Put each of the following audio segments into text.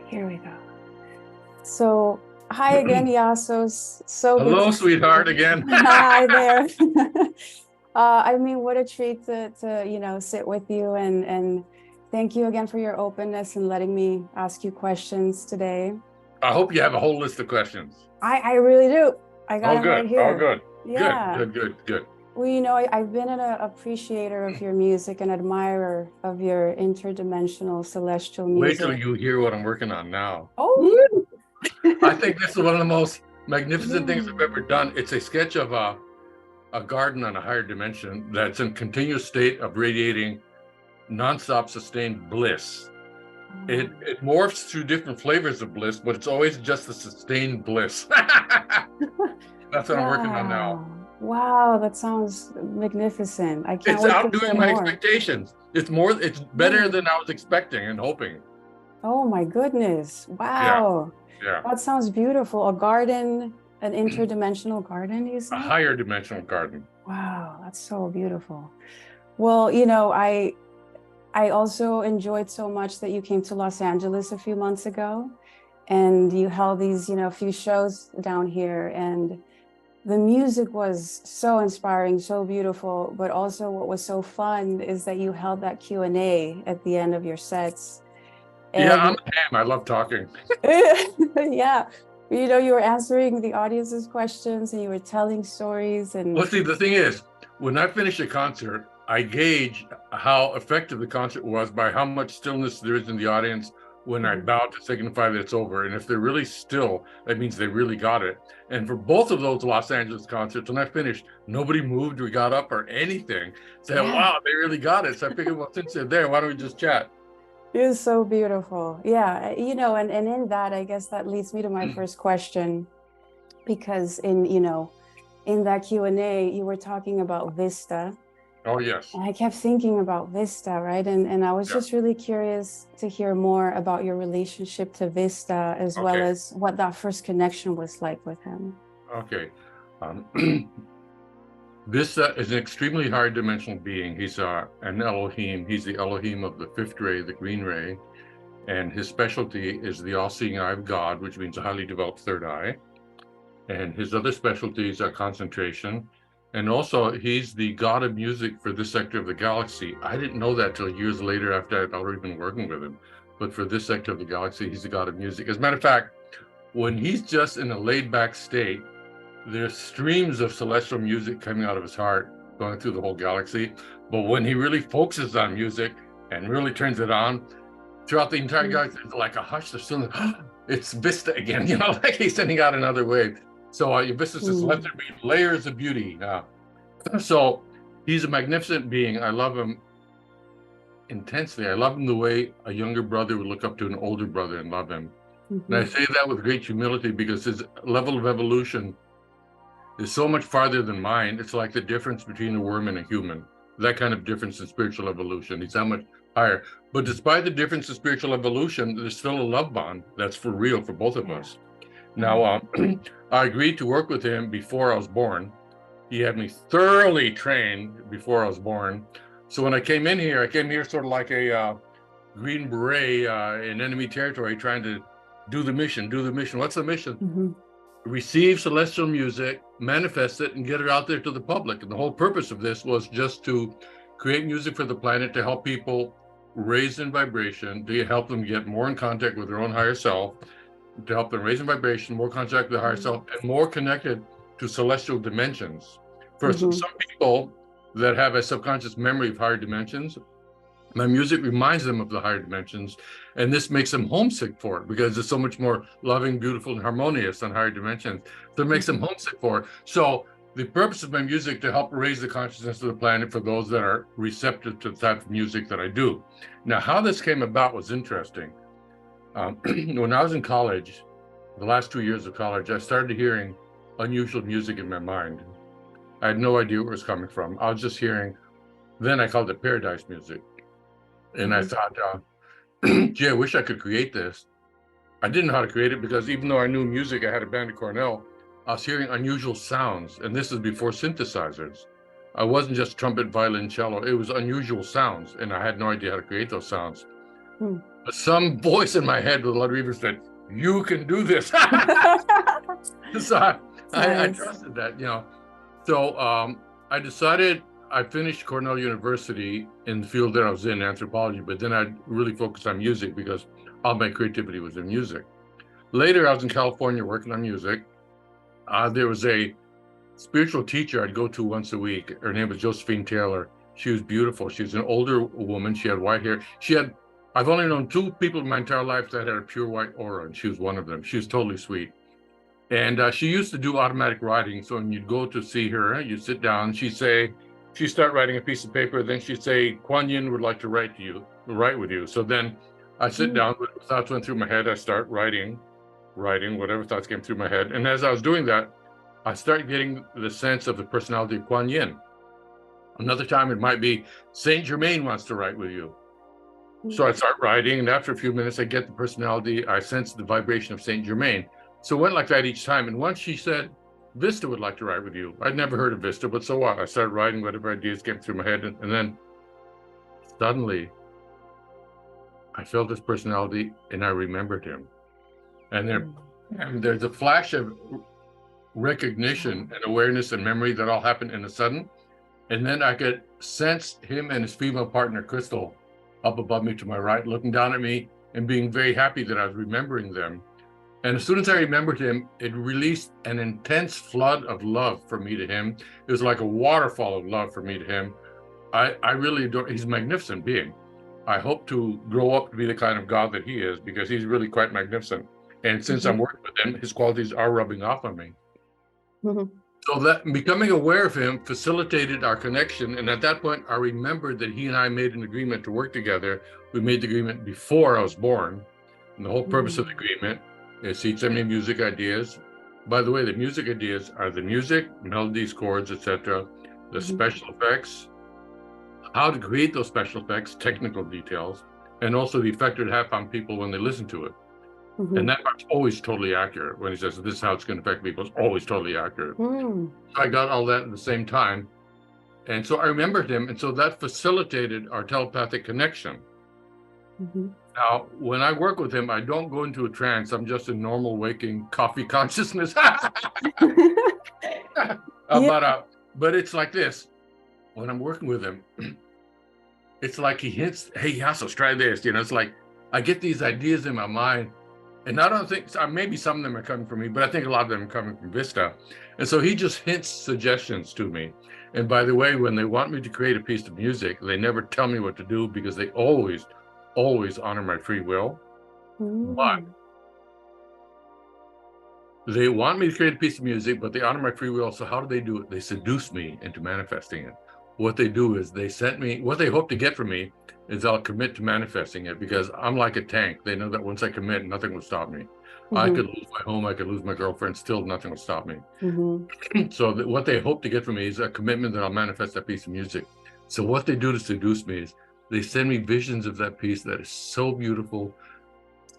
Here we go. So, hi again, Iasos. So good Hello, to see sweetheart, you. again. Hi there. I mean, what a treat to sit with you and thank you again for your openness and letting me ask you questions today. I hope you have a whole list of questions. I really do. I got Oh, them right good. Oh, here. good. Good, Yeah. good, good, good. Well, I've been an appreciator of your music, an admirer of your interdimensional celestial Wait till music. you hear what I'm working on now. Oh, Woo! I think this is one of the most magnificent things I've ever yeah. done. It's a sketch of a garden on a higher dimension that's in continuous state of radiating nonstop sustained bliss. It morphs through different flavors of bliss, but it's always just the sustained bliss. That's what I'm working on now. Wow. Wow, that sounds magnificent. I can't It's wait to hear outdoing my more. expectations. It's better Yeah. than I was expecting and hoping. Oh my goodness. Yeah, Wow. yeah. That sounds beautiful. A garden, an interdimensional garden, you A said? higher dimensional garden. Wow, that's so beautiful. Well, I also enjoyed so much that you came to Los Angeles a few months ago and you held these, few shows down here, and the music was so inspiring, so beautiful, but also what was so fun is that you held that Q&A at the end of your sets. Yeah, I'm And a ham. I love talking. yeah, you were answering the audience's questions and you were telling stories and Well, see, the thing is, when I finish a concert, I gauge how effective the concert was by how much stillness there is in the audience when I Mhm. bow to signify that it's over. And if they're really still, that means they really got it. And for both of those Los Angeles concerts, when I finished, nobody moved or got up or anything. Said, Yeah, wow, they really got it. So I figured, well, since they're there, why don't we just chat? it was so beautiful. Yeah, and in that, I guess that leads me to my first question, because in that Q&A, you were talking about Vista. Oh, yes. And I kept thinking about Vista, right? And I was Yeah. just really curious to hear more about your relationship to Vista, as well Okay. as what that first connection was like with him. Okay. Um, Vista is an extremely high dimensional being. He's an Elohim. He's the Elohim of the fifth ray, the green ray. And his specialty is the all seeing eye of God, which means a highly developed third eye. And his other specialties are concentration. And also, he's the god of music for this sector of the galaxy. I didn't know that till years later after I'd already been working with him. But for this sector of the galaxy, he's the god of music. As a matter of fact, when he's just in a laid back state, there's streams of celestial music coming out of his heart, going through the whole galaxy. But when he really focuses on music and really turns it on, throughout the entire Mm. galaxy, it's like a hush. There's still, it's Vista again, like he's sending out another wave. So Vista's just Mm. layers of beauty. So he's a magnificent being. I love him intensely. I love him the way a younger brother would look up to an older brother and love him. And I Mhm. say that with great humility because his level of evolution is so much farther than mine. It's like the difference between a worm and a human. That kind of difference in spiritual evolution. He's that much higher. But despite the difference in spiritual evolution, there's still a love bond that's for real for both of Yeah. us. Yeah. Now, I agreed to work with him before I was born. He had me thoroughly trained before I was born. So when I came in here, I came here sort of like a Green Beret in enemy territory, trying to do the mission. Do the mission. What's the mission? Mhm. Receive celestial music, manifest it, and get it out there to the public. And the whole purpose of this was just to create music for the planet to help people raise in vibration, to help them get more in contact with their own higher self, to help them raise in vibration, more contact with the higher self, and more connected to celestial dimensions. For Mhm. some people that have a subconscious memory of higher dimensions, my music reminds them of the higher dimensions, and this makes them homesick for it because it's so much more loving, beautiful, and harmonious on higher dimensions. So it makes them Mhm. homesick for it. So the purpose of my music to help raise the consciousness of the planet for those that are receptive to the type of music that I do. Now, how this came about was interesting. When I was in college, the last 2 years of college, I started hearing unusual music in my mind. I had no idea where it was coming from. I was just hearing, then I called it paradise music. And I Mhm. thought, gee, I wish I could create this. I didn't know how to create it because even though I knew music, I had a band at Cornell, I was hearing unusual sounds. And this is before synthesizers. I wasn't just trumpet, violin, cello. It was unusual sounds. And I had no idea how to create those sounds. Mm. some voice in my head with a lot of reverb said, "You can do this." So I Nice. trusted that, So I decided I finished Cornell University in the field that I was in, anthropology, but then I really focused on music because all my creativity was in music. Later, I was in California working on music. There was a spiritual teacher I'd go to once a week. Her name was Josephine Taylor. She was beautiful. She was an older woman. She had white hair. I've only known two people in my entire life that had a pure white aura, and she was one of them. She was totally sweet. And she used to do automatic writing. So when you'd go to see her, you'd sit down, she'd start writing a piece of paper, then she'd say, Kuan Yin would like to write with you. So then I sit down, thoughts went through my head, I start writing, whatever thoughts came through my head. And as I was doing that, I start getting the sense of the personality of Kuan Yin. Another time it might be Saint Germain wants to write with you. So I start writing, and after a few minutes, I get the personality, I sense the vibration of Saint Germain. So it went like that each time. And once she said, Vista would like to write with you. I'd never heard of Vista, but so what? I started writing whatever ideas came through my head. And then suddenly I felt this personality and I remembered him. And there's a flash of recognition and awareness and memory that all happened in a sudden. And then I could sense him and his female partner, Crystal, up above me to my right, looking down at me and being very happy that I was remembering them. And as soon as I remembered him, it released an intense flood of love from me to him. It was like a waterfall of love from me to him. I really adore, he's a magnificent being. I hope to grow up to be the kind of God that he is, because he's really quite magnificent. And since I'm working with him, his qualities are rubbing off on me. So that becoming aware of him facilitated our connection. And at that point, I remembered that he and I made an agreement to work together. We made the agreement before I was born. And the whole purpose of the agreement is he'd send me music ideas. By the way, the music ideas are the music, melodies, chords, etc., the special effects, how to create those special effects, technical details, and also the effect it would have on people when they listen to it. And that part's always totally accurate. When he says, this is how it's going to affect people, it's always totally accurate. So I got all that at the same time. And so I remembered him. And so that facilitated our telepathic connection. Now, when I work with him, I don't go into a trance. I'm just in normal waking coffee consciousness. But it's like this. When I'm working with him, it's like he hints, hey, Iasos, try this. It's like I get these ideas in my mind. And I don't think, maybe some of them are coming from me, but I think a lot of them are coming from Vista. And so he just hints suggestions to me. And by the way, when they want me to create a piece of music, they never tell me what to do, because they always honor my free will. But they want me to create a piece of music, but they honor my free will. So how do they do it? They seduce me into manifesting it. What they do is they sent me, what they hope to get from me is I'll commit to manifesting it, because I'm like a tank. They know that once I commit, nothing will stop me. I could lose my home, I could lose my girlfriend, still nothing will stop me. So what they hope to get from me is a commitment that I'll manifest that piece of music. So what they do to seduce me is they send me visions of that piece that is so beautiful,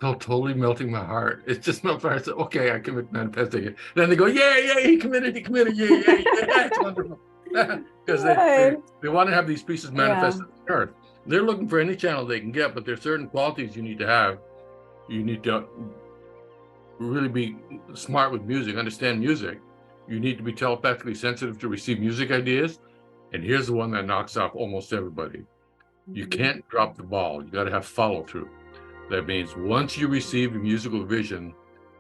so totally melting my heart. It's just melting my heart. So, okay, I commit to manifesting it. Then they go, yeah, he committed, yeah, it's wonderful. Because they want to have these pieces manifested on the earth. They're looking for any channel they can get, but there's certain qualities you need to have. You need to really be smart with music, understand music. You need to be telepathically sensitive to receive music ideas. And here's the one that knocks off almost everybody. You can't drop the ball. You got to have follow through. That means once you receive a musical vision,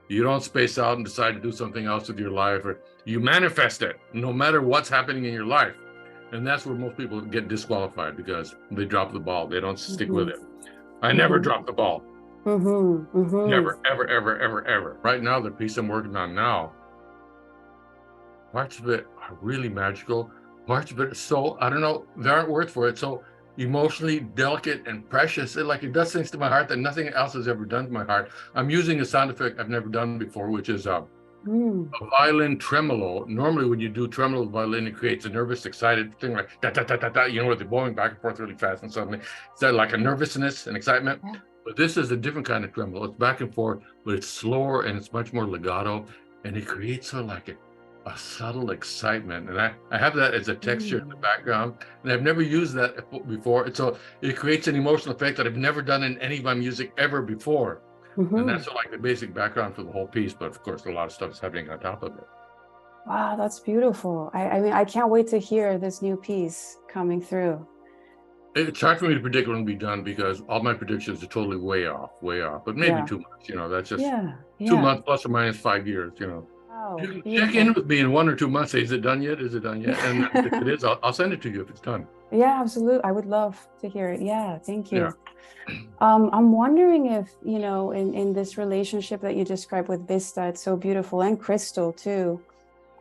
you don't space out and decide to do something else with your life, or you manifest it no matter what's happening in your life. And that's where most people get disqualified, because they drop the ball. They don't stick with it. I never drop the ball. Never, ever. Right now, the piece I'm working on now, parts of it are really magical. Parts of it are so, I don't know, there aren't words for it. So emotionally delicate and precious. It does things to my heart that nothing else has ever done to my heart. I'm using a sound effect I've never done before, which is a violin tremolo. Normally, when you do tremolo with violin, it creates a nervous, excited thing like da da da da da. Where they're blowing back and forth really fast, and suddenly it's like a nervousness and excitement. But this is a different kind of tremolo. It's back and forth, but it's slower and it's much more legato, and it creates sort of like a subtle excitement, and I have that as a texture in the Mm. background, and I've never used that before. So it creates an emotional effect that I've never done in any of my music ever before, and Hmm. that's like the basic background for the whole piece. But of course, a lot of stuff is happening on top of it. Wow, that's beautiful. I mean, I can't wait to hear this new piece coming through. It's hard for me to predict when it'll be done because all my predictions are totally way off, way off. But maybe Yeah, 2 months. That's just yeah, two yeah. months plus or minus 5 years. You Wow, can check in beautiful. with me in 1 or 2 months. Say, is it done yet? Is it done yet? And if it is, I'll send it to you if it's done. Yeah, absolutely. I would love to hear it. Yeah, thank Yeah. you. I'm wondering if, in this relationship that you described with Vista, it's so beautiful, and Crystal too.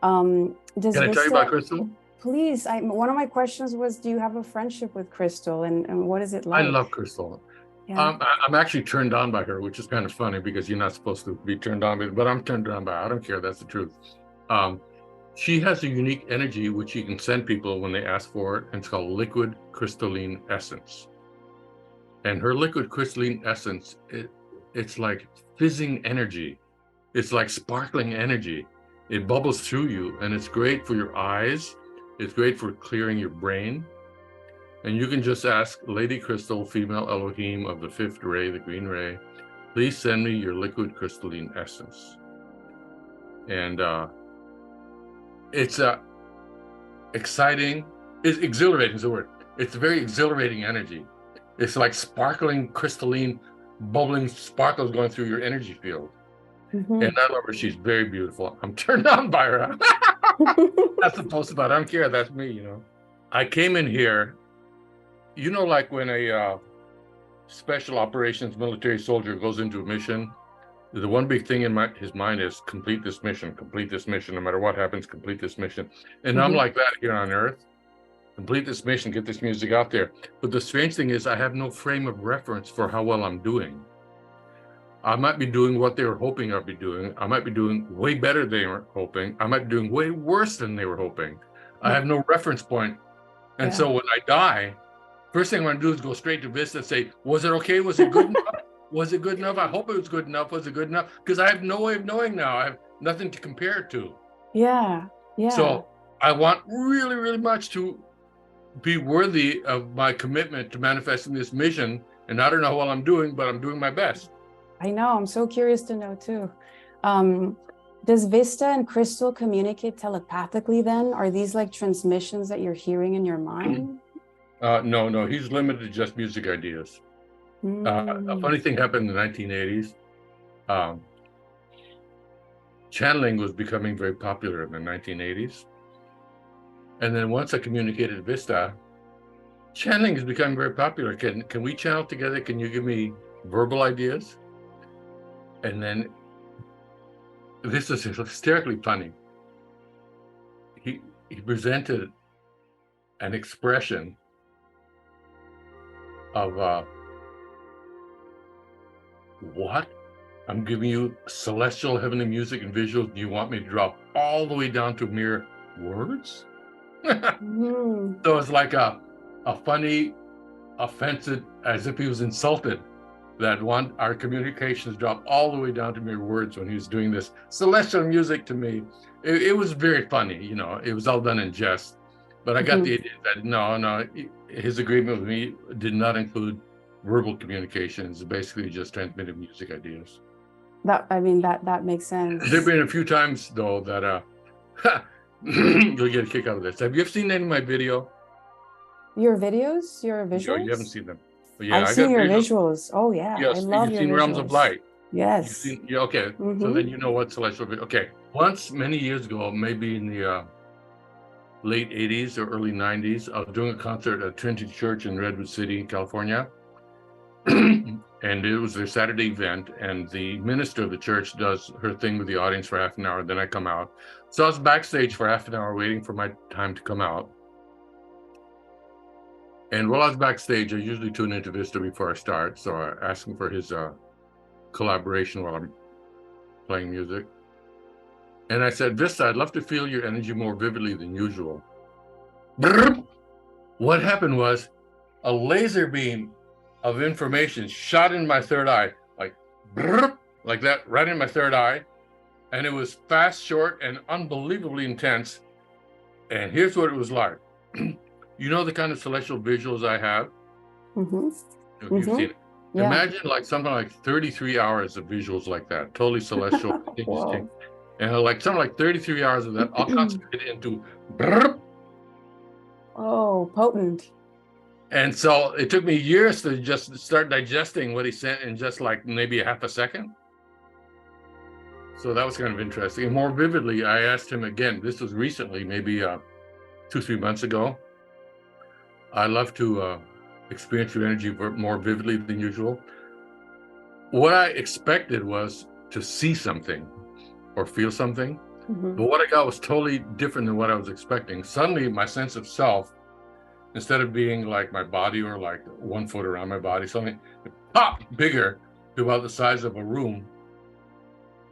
Does Can I tell you about Vista, Crystal? please, one of my questions was, do you have a friendship with Crystal, and what is it I like? love Crystal. Yeah. I'm actually turned on by her, which is kind of funny because you're not supposed to be turned on by, but I'm turned on by her. I don't care. That's the truth. Um, she has a unique energy which she can send people when they ask for it, and it's called liquid crystalline essence. And her liquid crystalline essence, it's like fizzing energy. It's like sparkling energy. It bubbles through you, and it's great for your eyes. It's great for clearing your brain. And you can just ask Lady Crystal, female Elohim of the fifth ray, the green ray, please send me your liquid crystalline essence. And it's exciting. It's exhilarating is the word. It's a very exhilarating energy. It's like sparkling, crystalline, bubbling sparkles going through your energy field. And Hmm. I love her. She's very beautiful. I'm turned on by her. That's the post about it. I don't care. That's me. I came in here, like when a special operations military soldier goes into a mission, the one big thing in his mind is complete this mission, no matter what happens, complete this mission. And I'm Hmm. like that here on Earth. Complete this mission, get this music out there. But the strange thing is I have no frame of reference for how well I'm doing. I might be doing what they were hoping I'd be doing. I might be doing way better than they were hoping. I might be doing way worse than they were hoping. I have no reference point. And Yeah. so when I die, first thing I want to do is go straight to Vista and say, was it okay? Was it good enough? Was it good enough? I hope it was good enough. Was it good enough? Because I have no way of knowing now. I have nothing to compare it to. Yeah. Yeah. So I want really, really much to be worthy of my commitment to manifesting this mission. And I don't know how well I'm doing, but I'm doing my best. I know. I'm so curious to know too. Um, does Vista and Crystal communicate telepathically then? Are these like transmissions that you're hearing in your mind? No, he's limited to just music ideas. A Mm. funny thing happened in the 1980s. Um, channeling was becoming very popular in the 1980s. And then once I communicated Vista, channeling is becoming very popular. Can we channel together? Can you give me verbal ideas? And then this is hysterically funny. He presented an expression of what? I'm giving you celestial heavenly music and visuals. Do you want me to drop all the way down to mere words? Mm. So it's like a funny, offensive, as if he was insulted that our communications dropped all the way down to mere words when he was doing this celestial music to me. It was very funny, it was all done in jest. But I got the idea that no, his agreement with me did not include verbal communications, basically just transmitted music ideas. That makes sense. There've been a few times though that you'll get a kick out of this. Have you ever seen any of my video? Your videos, your No, you haven't visuals? seen them. But yeah, I've I seen got your visuals. visuals. Oh yeah, I Yes, love you've your seen Realms of visuals. Light. You've Yes. seen, yeah, okay. So then you know what celestial. Okay, once many years ago, maybe in the late 80s or early 90s, I was doing a concert at Trinity Church in Redwood City, California. And it was their Saturday event, and the minister of the church does her thing with the audience for half an hour, then I come out. So I was backstage for half an hour waiting for my time to come out. And while I was backstage, I usually tune into Vista before I start, so I asked him for his collaboration while I'm playing music. And I said, Vista, I'd love to feel your energy more vividly than usual. What happened was a laser beam of information shot in my third eye, like that, right in my third eye. And it was fast, short, and unbelievably intense. And here's what it was like. You know the kind of celestial visuals I have? Mm-hmm. If you've Mm-hmm. seen it. Yeah. Imagine like something like 33 hours of visuals like that, totally celestial. Whoa. And like something like 33 hours of that, all concentrated into brrr. Oh, potent. And so it took me years to just start digesting what he sent in just like maybe a half a second. So that was kind of interesting. And more vividly, I asked him again, this was recently, maybe 2-3 months ago. I love to experience your energy more vividly than usual. What I expected was to see something or feel something, Mm-hmm. but what I got was totally different than what I was expecting. Suddenly, my sense of self, instead of being like my body or like 1 foot around my body, suddenly it popped bigger to about the size of a room.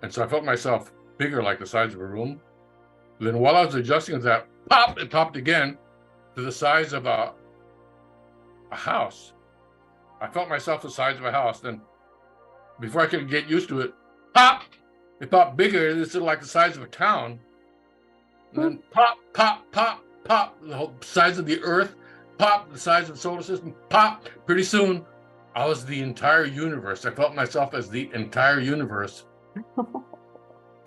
And so I felt myself bigger, like the size of a room. Then while I was adjusting to that, pop, it popped again to the size of a house. I felt myself the size of a house. Then before I could get used to it, pop, it popped bigger. It's like the size of a town. And then pop, pop, pop, pop, the whole size of the earth, pop, the size of the solar system, pop. Pretty soon, I was the entire universe. I felt myself as the entire universe.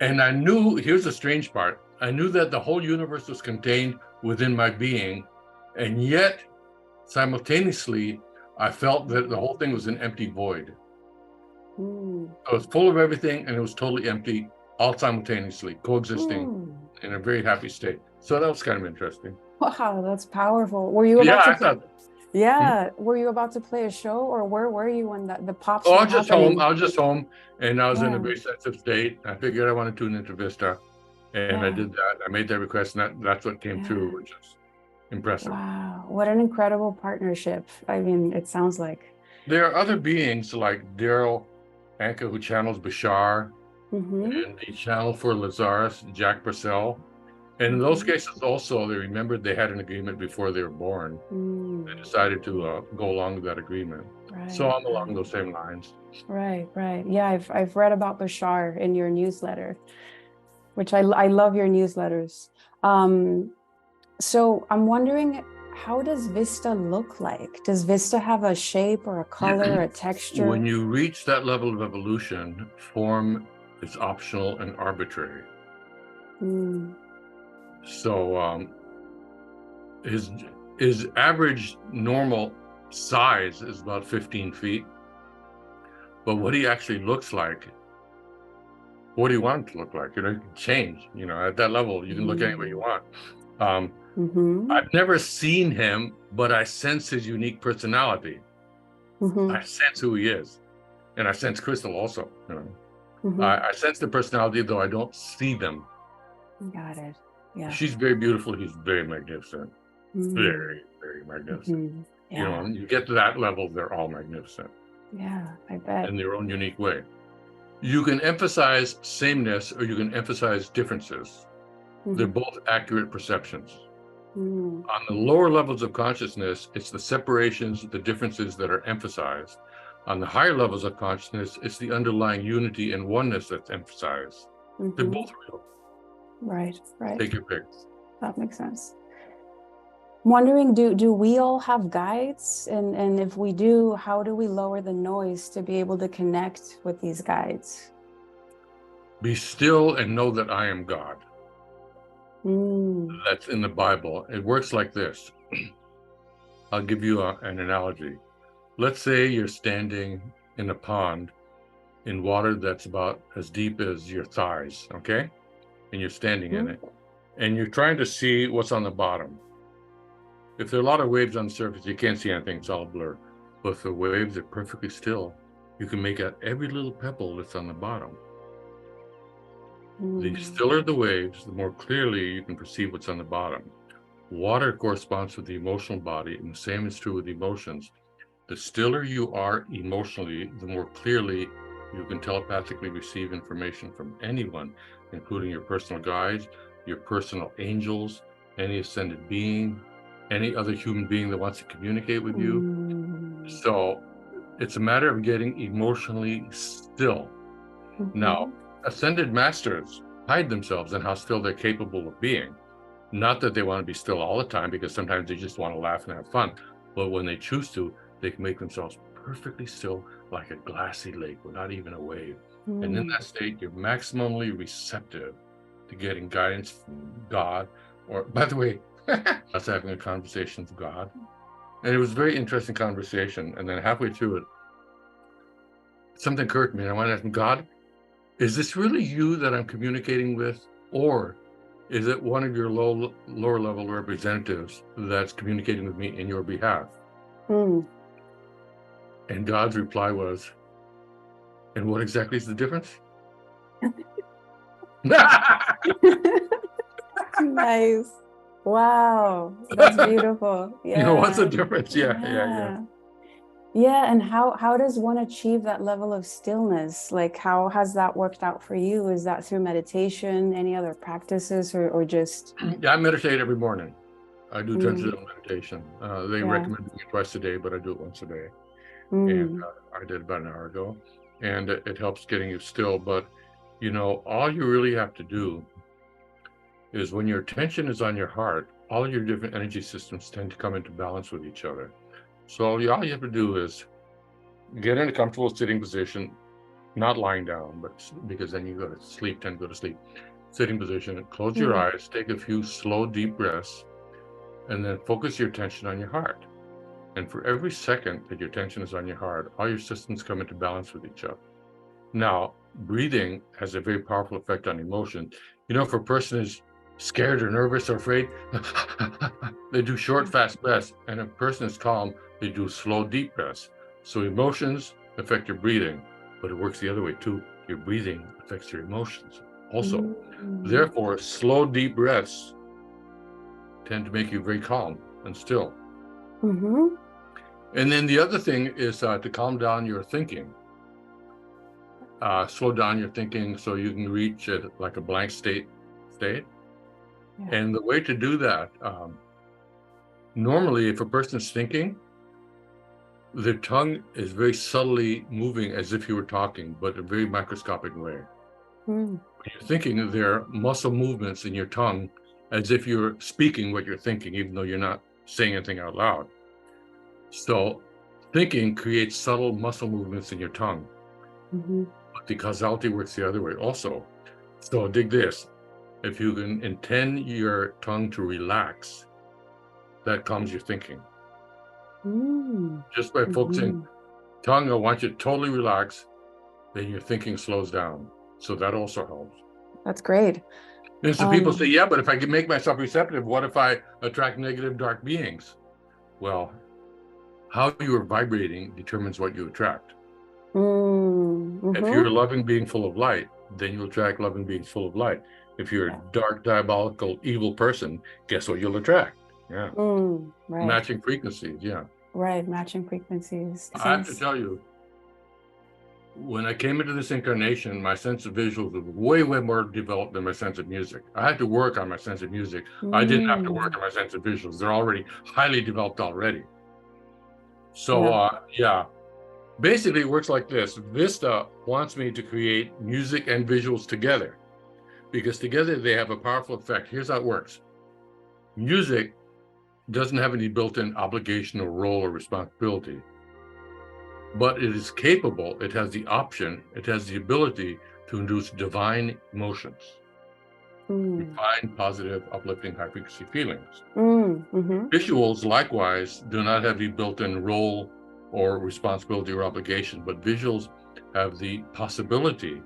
And I knew, here's the strange part, I knew that the whole universe was contained within my being. And yet, simultaneously, I felt that the whole thing was an empty void. Mm. I was full of everything and it was totally empty, all simultaneously, coexisting in a very happy state. So that was kind of interesting. Wow, that's powerful. Were you Yeah, about to I thought. Yeah, were you about to play a show, or where were you when the pops Oh, were I was just home. happening? I was just home, and I was in a Yeah, very sensitive state. I figured I wanted to tune into Vista, and I yeah, did that. I made that request, and that's what came through, yeah. which is impressive. Wow, what an incredible partnership. I mean, it sounds like. There are other beings like Daryl Anka, who channels Bashar, Mm-hmm. and he channeled for Lazarus, Jack Purcell. And in those cases, also, they remembered they had an agreement before they were born. They decided to go along with that agreement. So Right, I'm along those same lines. right, right. Yeah, I've read about Bashar in your newsletter, which I love your newsletters. So I'm wondering, how does Vista look like? Does Vista have a shape or a color, a texture? When you reach that level of evolution, form is optional and arbitrary. Mm. So his average normal size is about 15 feet. But what he actually looks like, what do you want him to look like? You know, it can change. You know, at that level, you can look any way you want. I've never seen him, but I sense his unique personality. I sense who he is. And I sense Crystal also, you know. I sense the personality, though I don't see them. Got it. Yeah. She's very beautiful. He's very magnificent. Very, very magnificent. Yeah. You know, when you get to that level, they're all magnificent. Yeah, I bet. In their own unique way. You can emphasize sameness or you can emphasize differences. They're both accurate perceptions. On the lower levels of consciousness, it's the separations, the differences that are emphasized. On the higher levels of consciousness, it's the underlying unity and oneness that's emphasized. They're both real. Right, right. Take your pick. That makes sense. I'm wondering, do we all have guides? And if we do, how do we lower the noise to be able to connect with these guides? Be still and know that I am God. That's in the Bible. It works like this. I'll give you an analogy. Let's say you're standing in a pond in water that's about as deep as your thighs, okay? And you're standing in it, and you're trying to see what's on the bottom. If there are a lot of waves on the surface, you can't see anything, it's all a blur. But if the waves are perfectly still, you can make out every little pebble that's on the bottom. The stiller the waves, the more clearly you can perceive what's on the bottom. Water corresponds with the emotional body, and the same is true with emotions. The stiller you are emotionally, the more clearly you can telepathically receive information from anyone, including your personal guides, your personal angels, any ascended being, any other human being that wants to communicate with you. So it's a matter of getting emotionally still. Now, ascended masters hide themselves in how still they're capable of being. Not that they want to be still all the time, because sometimes they just want to laugh and have fun. But when they choose to, they can make themselves perfectly still, like a glassy lake without even a wave. And in that state, you're maximally receptive to getting guidance from God. Or, by the way, I was having a conversation with God, and it was a very interesting conversation. And then halfway through it, something occurred to me, and I wanted to ask him, God, is this really you that I'm communicating with, or is it one of your lower level representatives that's communicating with me in your behalf? And God's reply was, and what exactly is the difference? Nice. Wow, that's beautiful. Yeah. You know, what's the difference? Yeah. Yeah, and how does one achieve that level of stillness? Like, how has that worked out for you? Is that through meditation, any other practices, or just? Yeah, I meditate every morning. I do transcendental meditation. They recommend doing it twice a day, but I do it once a day. And I did about an hour ago, and it helps getting you still. But, you know, all you really have to do is, when your attention is on your heart, all your different energy systems tend to come into balance with each other. So all you have to do is get in a comfortable sitting position, not lying down, but because then you go to sleep, tend to go to sleep. Sitting position, close your eyes, take a few slow, deep breaths, and then focus your attention on your heart. And for every second that your attention is on your heart, all your systems come into balance with each other. Now, breathing has a very powerful effect on emotion. You know, if a person is scared or nervous or afraid, they do short, fast breaths. And if a person is calm, they do slow, deep breaths. So emotions affect your breathing, but it works the other way too. Your breathing affects your emotions also. Therefore, slow, deep breaths tend to make you very calm and still. And then the other thing is to calm down your thinking. Slow down your thinking so you can reach it like a blank state. And the way to do that, normally if a person's thinking, their tongue is very subtly moving as if you were talking, but in a very microscopic way. When you're thinking, there are muscle movements in your tongue as if you're speaking what you're thinking, even though you're not saying anything out loud. So thinking creates subtle muscle movements in your tongue. But the causality works the other way also. So dig this. If you can intend your tongue to relax, that calms your thinking. Just by focusing, tongue, I want you to totally relax, then your thinking slows down. So that also helps. That's great. And so people say, yeah, but if I can make myself receptive, what if I attract negative dark beings? Well, how you are vibrating determines what you attract. If you're a loving being full of light, then you'll attract loving beings full of light. If you're a dark, diabolical, evil person, guess what you'll attract? Matching frequencies, matching frequencies. I have to tell you, when I came into this incarnation, my sense of visuals was way more developed than my sense of music. I had to work on my sense of music. I didn't have to work on my sense of visuals. They're already highly developed already. So, basically it works like this. Vista wants me to create music and visuals together, because together they have a powerful effect. Here's how it works. Music doesn't have any built-in obligation or role or responsibility, but it is capable, it has the option, it has the ability to induce divine emotions, divine, positive, uplifting, high-frequency feelings. Visuals, likewise, do not have the built-in role or responsibility or obligation, but visuals have the possibility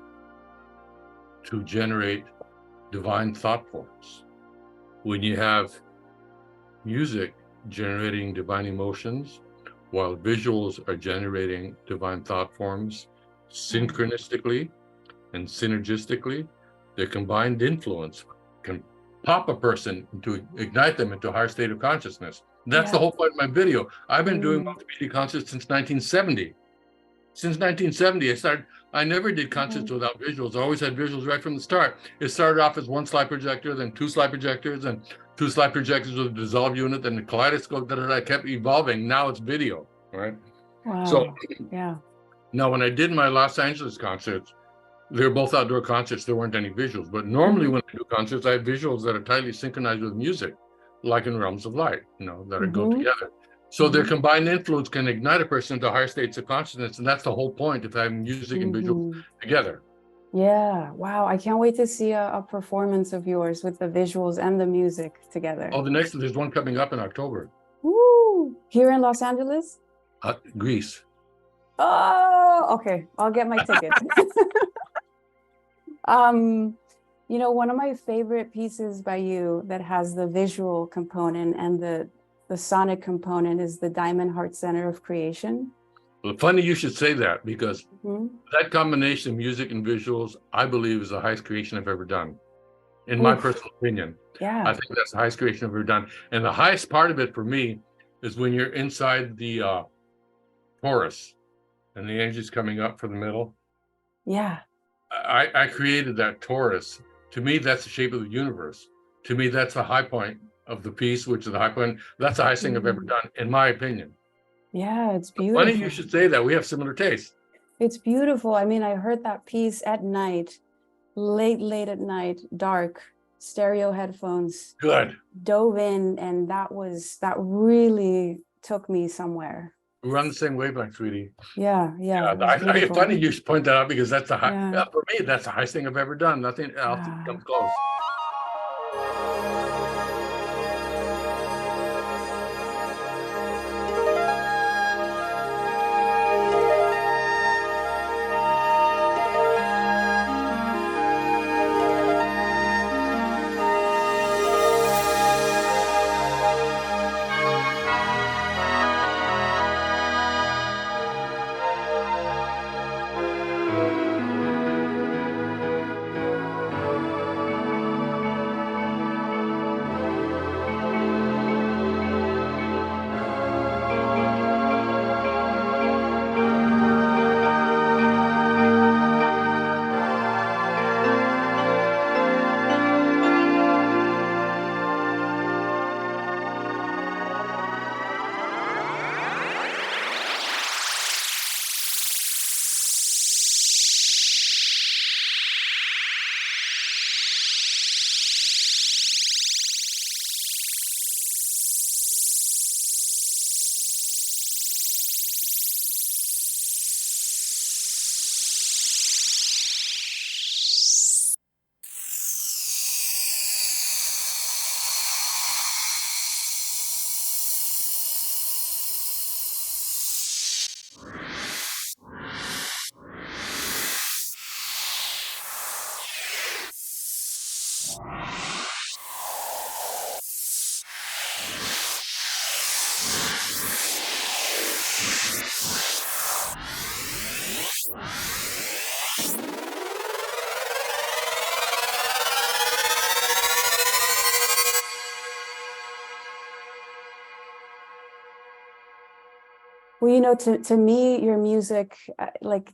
to generate divine thought forms. When you have music generating divine emotions, while visuals are generating divine thought forms synchronistically and synergistically, their combined influence can pop a person to ignite them into a higher state of consciousness. That's the whole point of my video. I've been doing multimedia concerts since 1970. Since 1970, I never did concerts without visuals. I always had visuals right from the start. It started off as one slide projector, then two slide projectors, and two slide projectors with a dissolve unit, then the kaleidoscope that I kept evolving. Now it's video, right? Wow. So now when I did my Los Angeles concerts, They're both outdoor concerts. There weren't any visuals, but normally when I do concerts, I have visuals that are tightly synchronized with music, like in Realms of Light, that go together. So their combined influence can ignite a person to higher states of consciousness, and that's the whole point of having music and visuals together. Yeah, wow. I can't wait to see a performance of yours with the visuals and the music together. Oh, there's one coming up in October. Woo! Here in Los Angeles? Greece. Oh, okay. I'll get my ticket. One of my favorite pieces by you that has the visual component and the sonic component is the Diamond Heart Center of Creation. Well, funny you should say that, because that combination of music and visuals, I believe, is the highest creation I've ever done. In my personal opinion. Yeah. I think that's the highest creation I've ever done. And the highest part of it for me is when you're inside the chorus and the energy's coming up from the middle. Yeah. I created that torus. To me, that's the shape of the universe. To me, that's the high point of the piece, which is the high point. That's the highest thing I've ever done, in my opinion. Yeah, it's beautiful. Funny you should say that. We have similar tastes. It's beautiful. I mean, I heard that piece at night, late at night, dark, stereo headphones. Good. Dove in, and that really took me somewhere. We're on the same wavelength, sweetie. Yeah. Funny you should point that out, because that's the high. For me, that's the highest thing I've ever done. Nothing else comes close. Well, to me, your music,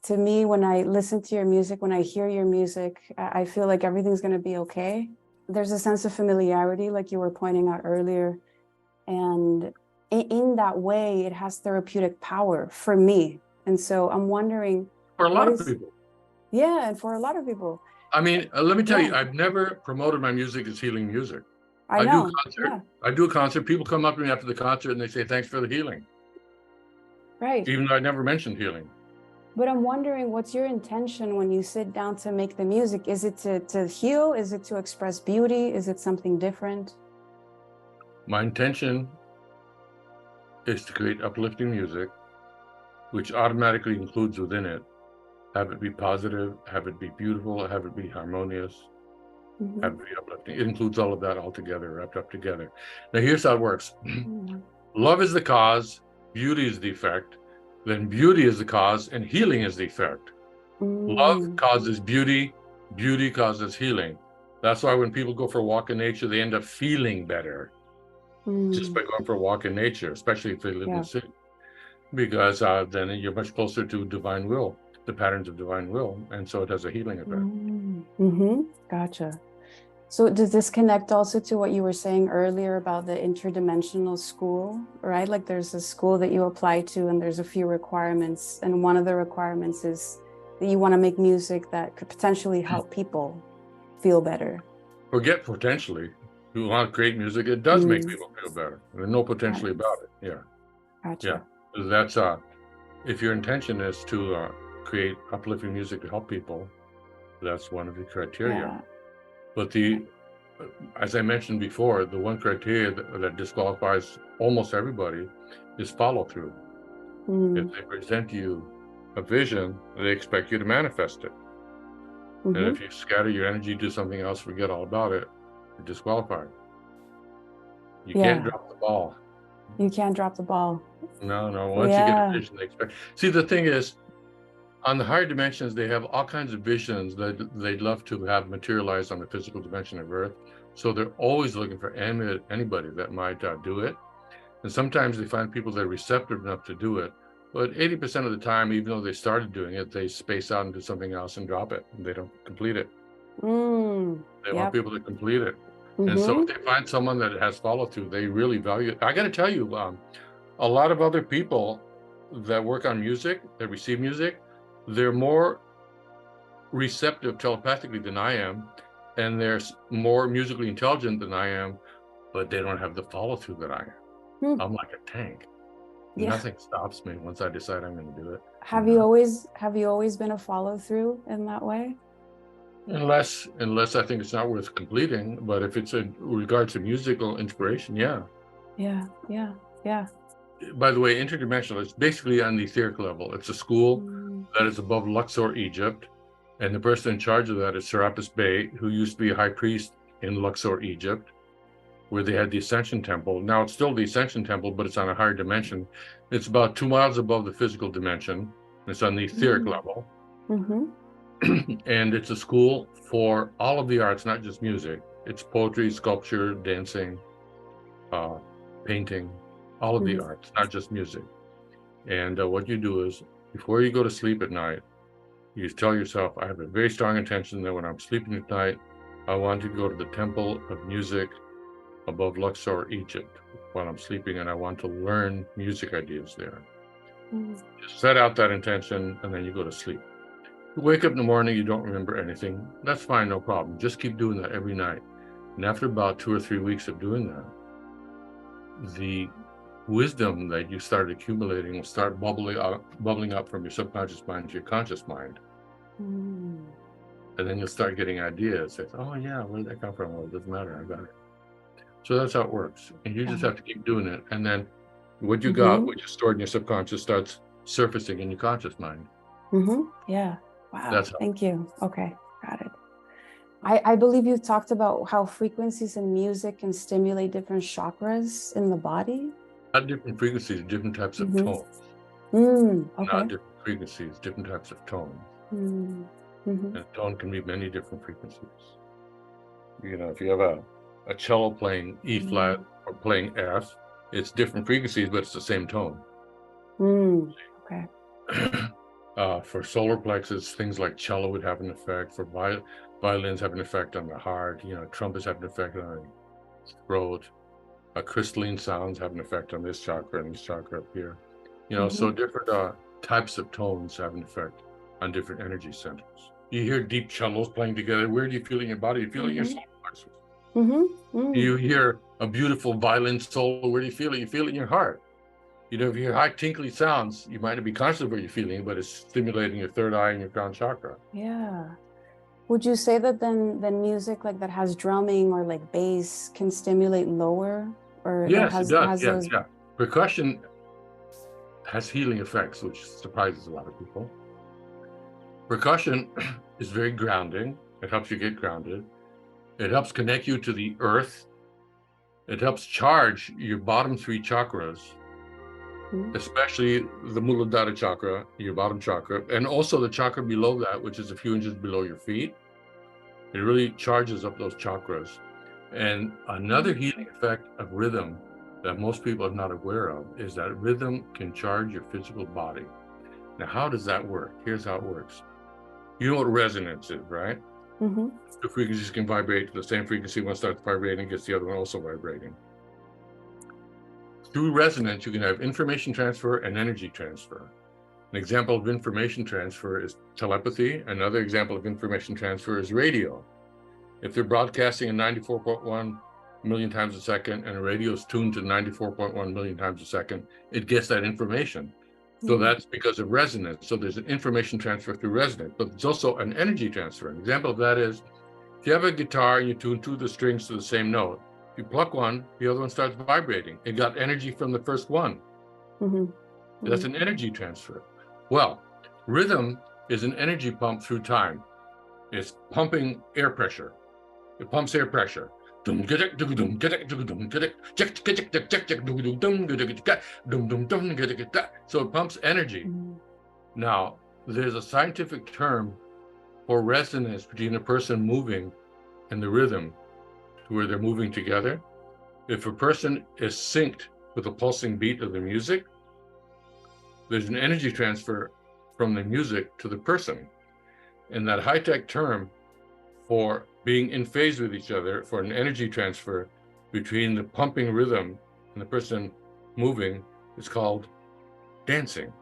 to me, when I listen to your music, when I hear your music, I feel like everything's going to be okay. There's a sense of familiarity, like you were pointing out earlier. And in that way, it has therapeutic power for me. And so I'm wondering. For a lot of people. Yeah, and for a lot of people. I mean, let me tell you, I've never promoted my music as healing music. I do a concert. People come up to me after the concert and they say, thanks for the healing. Right. Even though I never mentioned healing. But I'm wondering, what's your intention when you sit down to make the music? Is it to heal? Is it to express beauty? Is it something different? My intention is to create uplifting music, which automatically includes within it, have it be positive, have it be beautiful, have it be harmonious, have it be uplifting. It includes all of that all together, wrapped up together. Now, here's how it works. Love is the cause. Beauty is the effect, then beauty is the cause, and healing is the effect. Love causes beauty, beauty causes healing. That's why when people go for a walk in nature, they end up feeling better just by going for a walk in nature, especially if they live in the city, because then you're much closer to divine will, the patterns of divine will, and so it has a healing effect. Gotcha. So does this connect also to what you were saying earlier about the interdimensional school, right? Like there's a school that you apply to and there's a few requirements. And one of the requirements is that you want to make music that could potentially help people feel better. Forget potentially. You want to create music, it does make people feel better. There's no potentially about it. Yeah. Gotcha. Yeah. That's if your intention is to create uplifting music to help people, that's one of the criteria. Yeah. But as I mentioned before, the one criteria that disqualifies almost everybody is follow through. If they present you a vision, they expect you to manifest it. And if you scatter your energy, do something else, forget all about it, you're disqualified. You can't drop the ball. You can't drop the ball. No. Once you get a vision, they expect. See, the thing is, on the higher dimensions, they have all kinds of visions that they'd love to have materialized on the physical dimension of Earth. So they're always looking for anybody that might do it. And sometimes they find people that are receptive enough to do it. But 80% of the time, even though they started doing it, they space out and do something else and drop it. And they don't complete it. They want people to complete it. And so if they find someone that has follow through, they really value it. I got to tell you, a lot of other people that work on music, that receive music, they're more receptive telepathically than I am, and they're more musically intelligent than I am, but they don't have the follow through that I am. I'm like a tank. Nothing stops me once I decide I'm going to do it. Have you always been a follow through in that way? Unless I think it's not worth completing, but if it's in regards to musical inspiration, yeah. By the way, interdimensional is basically on the etheric level. It's a school that is above Luxor, Egypt, and the person in charge of that is Serapis Bey, who used to be a high priest in Luxor, Egypt, where they had the Ascension Temple. Now it's still the Ascension Temple, but it's on a higher dimension. It's about 2 miles above the physical dimension. It's on the etheric level. And it's a school for all of the arts, not just music. It's poetry, sculpture, dancing, painting, all of the arts, not just music. And what you do is, before you go to sleep at night, you tell yourself, I have a very strong intention that when I'm sleeping at night, I want to go to the Temple of Music above Luxor, Egypt, while I'm sleeping, and I want to learn music ideas there. Just set out that intention, and then you go to sleep. You wake up in the morning, you don't remember anything. That's fine, no problem. Just keep doing that every night. And after about 2 or 3 weeks of doing that, the wisdom that you start accumulating will start bubbling up from your subconscious mind to your conscious mind. And then you'll start getting ideas. It's, oh yeah, where did that come from? Well, it doesn't matter, I got it. So that's how it works. And you just have to keep doing it. And then what you got, what you stored in your subconscious, starts surfacing in your conscious mind. Yeah. Wow. Thank you. Okay. Got it. I believe you talked about how frequencies in music can stimulate different chakras in the body. Not different frequencies, different types of tones. Not different frequencies, different types of tones. And a tone can be many different frequencies. You know, if you have a cello playing E flat or playing F, it's different frequencies, but it's the same tone. Okay. For solar plexus, things like cello would have an effect. For violins have an effect on the heart. You know, trumpets have an effect on the throat. Crystalline sounds have an effect on this chakra and this chakra up here. You know, so different types of tones have an effect on different energy centers. You hear deep cellos playing together. Where do you feel it in your body? You feel it in your solar plexus. You hear a beautiful violin solo. Where do you feel it? You feel it in your heart. You know, if you hear high tinkly sounds, you might not be conscious of what you're feeling, but it's stimulating your third eye and your crown chakra. Yeah. Would you say that then music like that has drumming or like bass can stimulate lower? Or yes, it does. Yeah. Percussion has healing effects, which surprises a lot of people. Percussion is very grounding. It helps you get grounded. It helps connect you to the earth. It helps charge your bottom 3 chakras, especially the Muladhara chakra, your bottom chakra, and also the chakra below that, which is a few inches below your feet. It really charges up those chakras. And another healing effect of rhythm that most people are not aware of is that rhythm can charge your physical body. Now, how does that work? Here's how it works. You know what resonance is, right? The frequencies can vibrate to the same frequency. One starts vibrating, gets the other one also vibrating. Through resonance, you can have information transfer and energy transfer. An example of information transfer is telepathy. Another example of information transfer is radio. If they're broadcasting at 94.1 million times a second and a radio is tuned to 94.1 million times a second, it gets that information. So that's because of resonance. So there's an information transfer through resonance, but there's also an energy transfer. An example of that is if you have a guitar and you tune two of the strings to the same note, you pluck one, the other one starts vibrating. It got energy from the first one. That's an energy transfer. Well, rhythm is an energy pump through time. It's pumping air pressure. It pumps air pressure. So it pumps energy. Now, there's a scientific term for resonance between a person moving and the rhythm, where they're moving together. If a person is synced with the pulsing beat of the music, there's an energy transfer from the music to the person. And that high-tech term for being in phase with each other, for an energy transfer between the pumping rhythm and the person moving, is called dancing.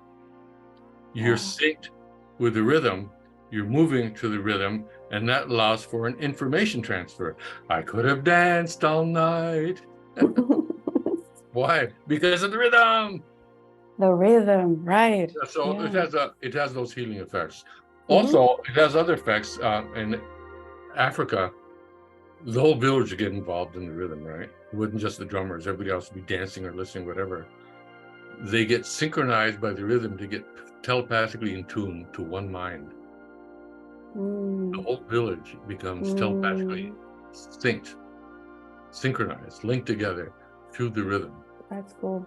You're synced with the rhythm, you're moving to the rhythm, and that allows for an information transfer. I could have danced all night. Why? Because of the rhythm. The rhythm, right? So it has those healing effects. Also, it has other effects. In Africa, the whole village would get involved in the rhythm, right? It wasn't just the drummers; everybody else would be dancing or listening, whatever. They get synchronized by the rhythm to get telepathically in tune to one mind. The whole village becomes telepathically synced, synchronized, linked together through the rhythm. That's cool.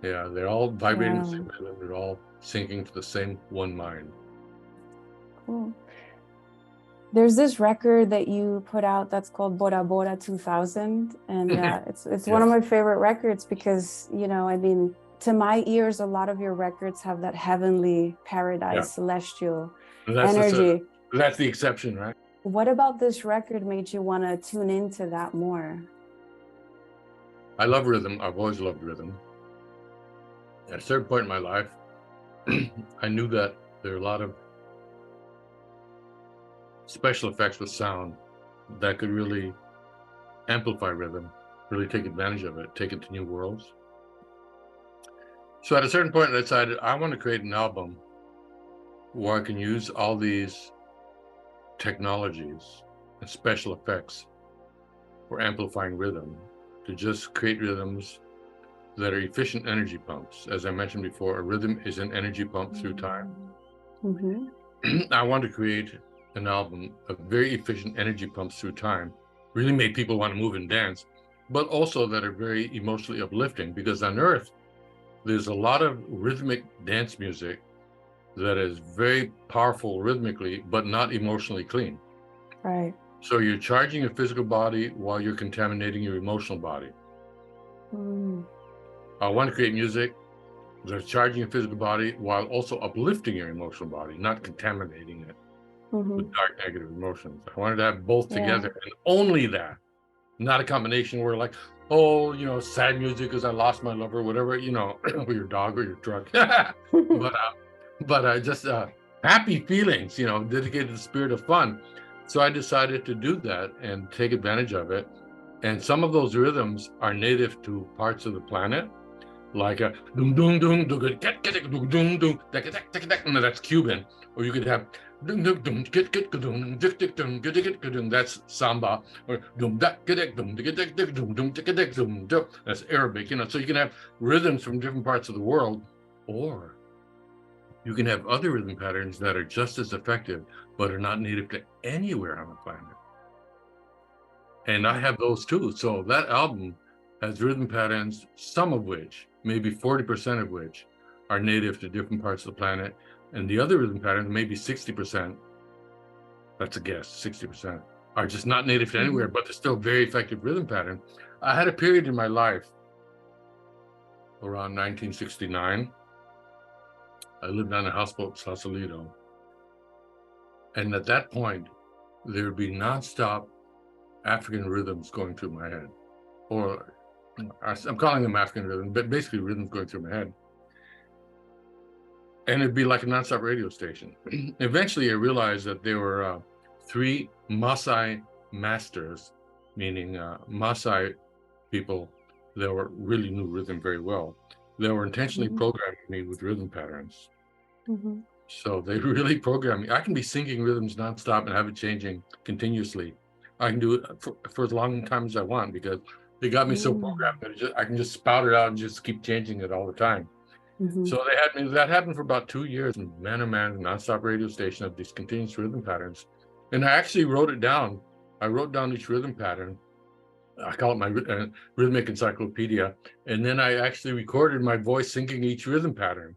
Yeah, they're all vibrating the same rhythm. They're all syncing to the same one mind. Cool. There's this record that you put out that's called Bora Bora 2000, and it's one of my favorite records because, you know, I mean, to my ears, a lot of your records have that heavenly, paradise, celestial energy. That's the exception, right? What about this record made you want to tune into that more? I love rhythm. I've always loved rhythm. At a certain point in my life, I knew that there are a lot of special effects with sound that could really amplify rhythm, really take advantage of it, take it to new worlds. So at a certain point, I decided I want to create an album where I can use all these technologies and special effects for amplifying rhythm, to just create rhythms that are efficient energy pumps. As I mentioned before, a rhythm is an energy pump through time. I want to create an album of very efficient energy pumps through time, really make people want to move and dance, but also that are very emotionally uplifting, because on Earth, there's a lot of rhythmic dance music that is very powerful rhythmically, but not emotionally clean. Right. So you're charging your physical body while you're contaminating your emotional body. I want to create music that's charging your physical body while also uplifting your emotional body, not contaminating it with dark negative emotions. I wanted to have both together, and only that, not a combination where like, oh, you know, sad music because I lost my lover, whatever, you know, or your dog or your truck. but just happy feelings, you know, dedicated to the spirit of fun. So I decided to do that and take advantage of it. And some of those rhythms are native to parts of the planet, like a dum dum dum dum dum dum, that's Cuban. Or you could have that's samba, or that's Arabic, you know. So you can have rhythms from different parts of the world, or you can have other rhythm patterns that are just as effective, but are not native to anywhere on the planet. And I have those too. So that album has rhythm patterns, some of which, maybe 40% of which, are native to different parts of the planet. And the other rhythm patterns, maybe 60%, that's a guess, 60%, are just not native to anywhere, but they're still very effective rhythm pattern. I had a period in my life around 1969. I lived on a houseboat in Sausalito. And at that point, there would be nonstop African rhythms going through my head. Or I'm calling them African rhythms, but basically rhythms going through my head. and it'd be like a nonstop radio station. Eventually, I realized that there were 3 Maasai masters, meaning Maasai people that were really knew rhythm very well. They were intentionally programming me with rhythm patterns. So they really programmed me. I can be singing rhythms nonstop and have it changing continuously. I can do it for as long time as I want because they got me so programmed that I can just spout it out and just keep changing it all the time. So they had me. That happened for about 2 years. Man, oh man, nonstop radio station of these continuous rhythm patterns, and I actually wrote it down. I wrote down each rhythm pattern. I call it my rhythmic encyclopedia, and then I actually recorded my voice singing each rhythm pattern,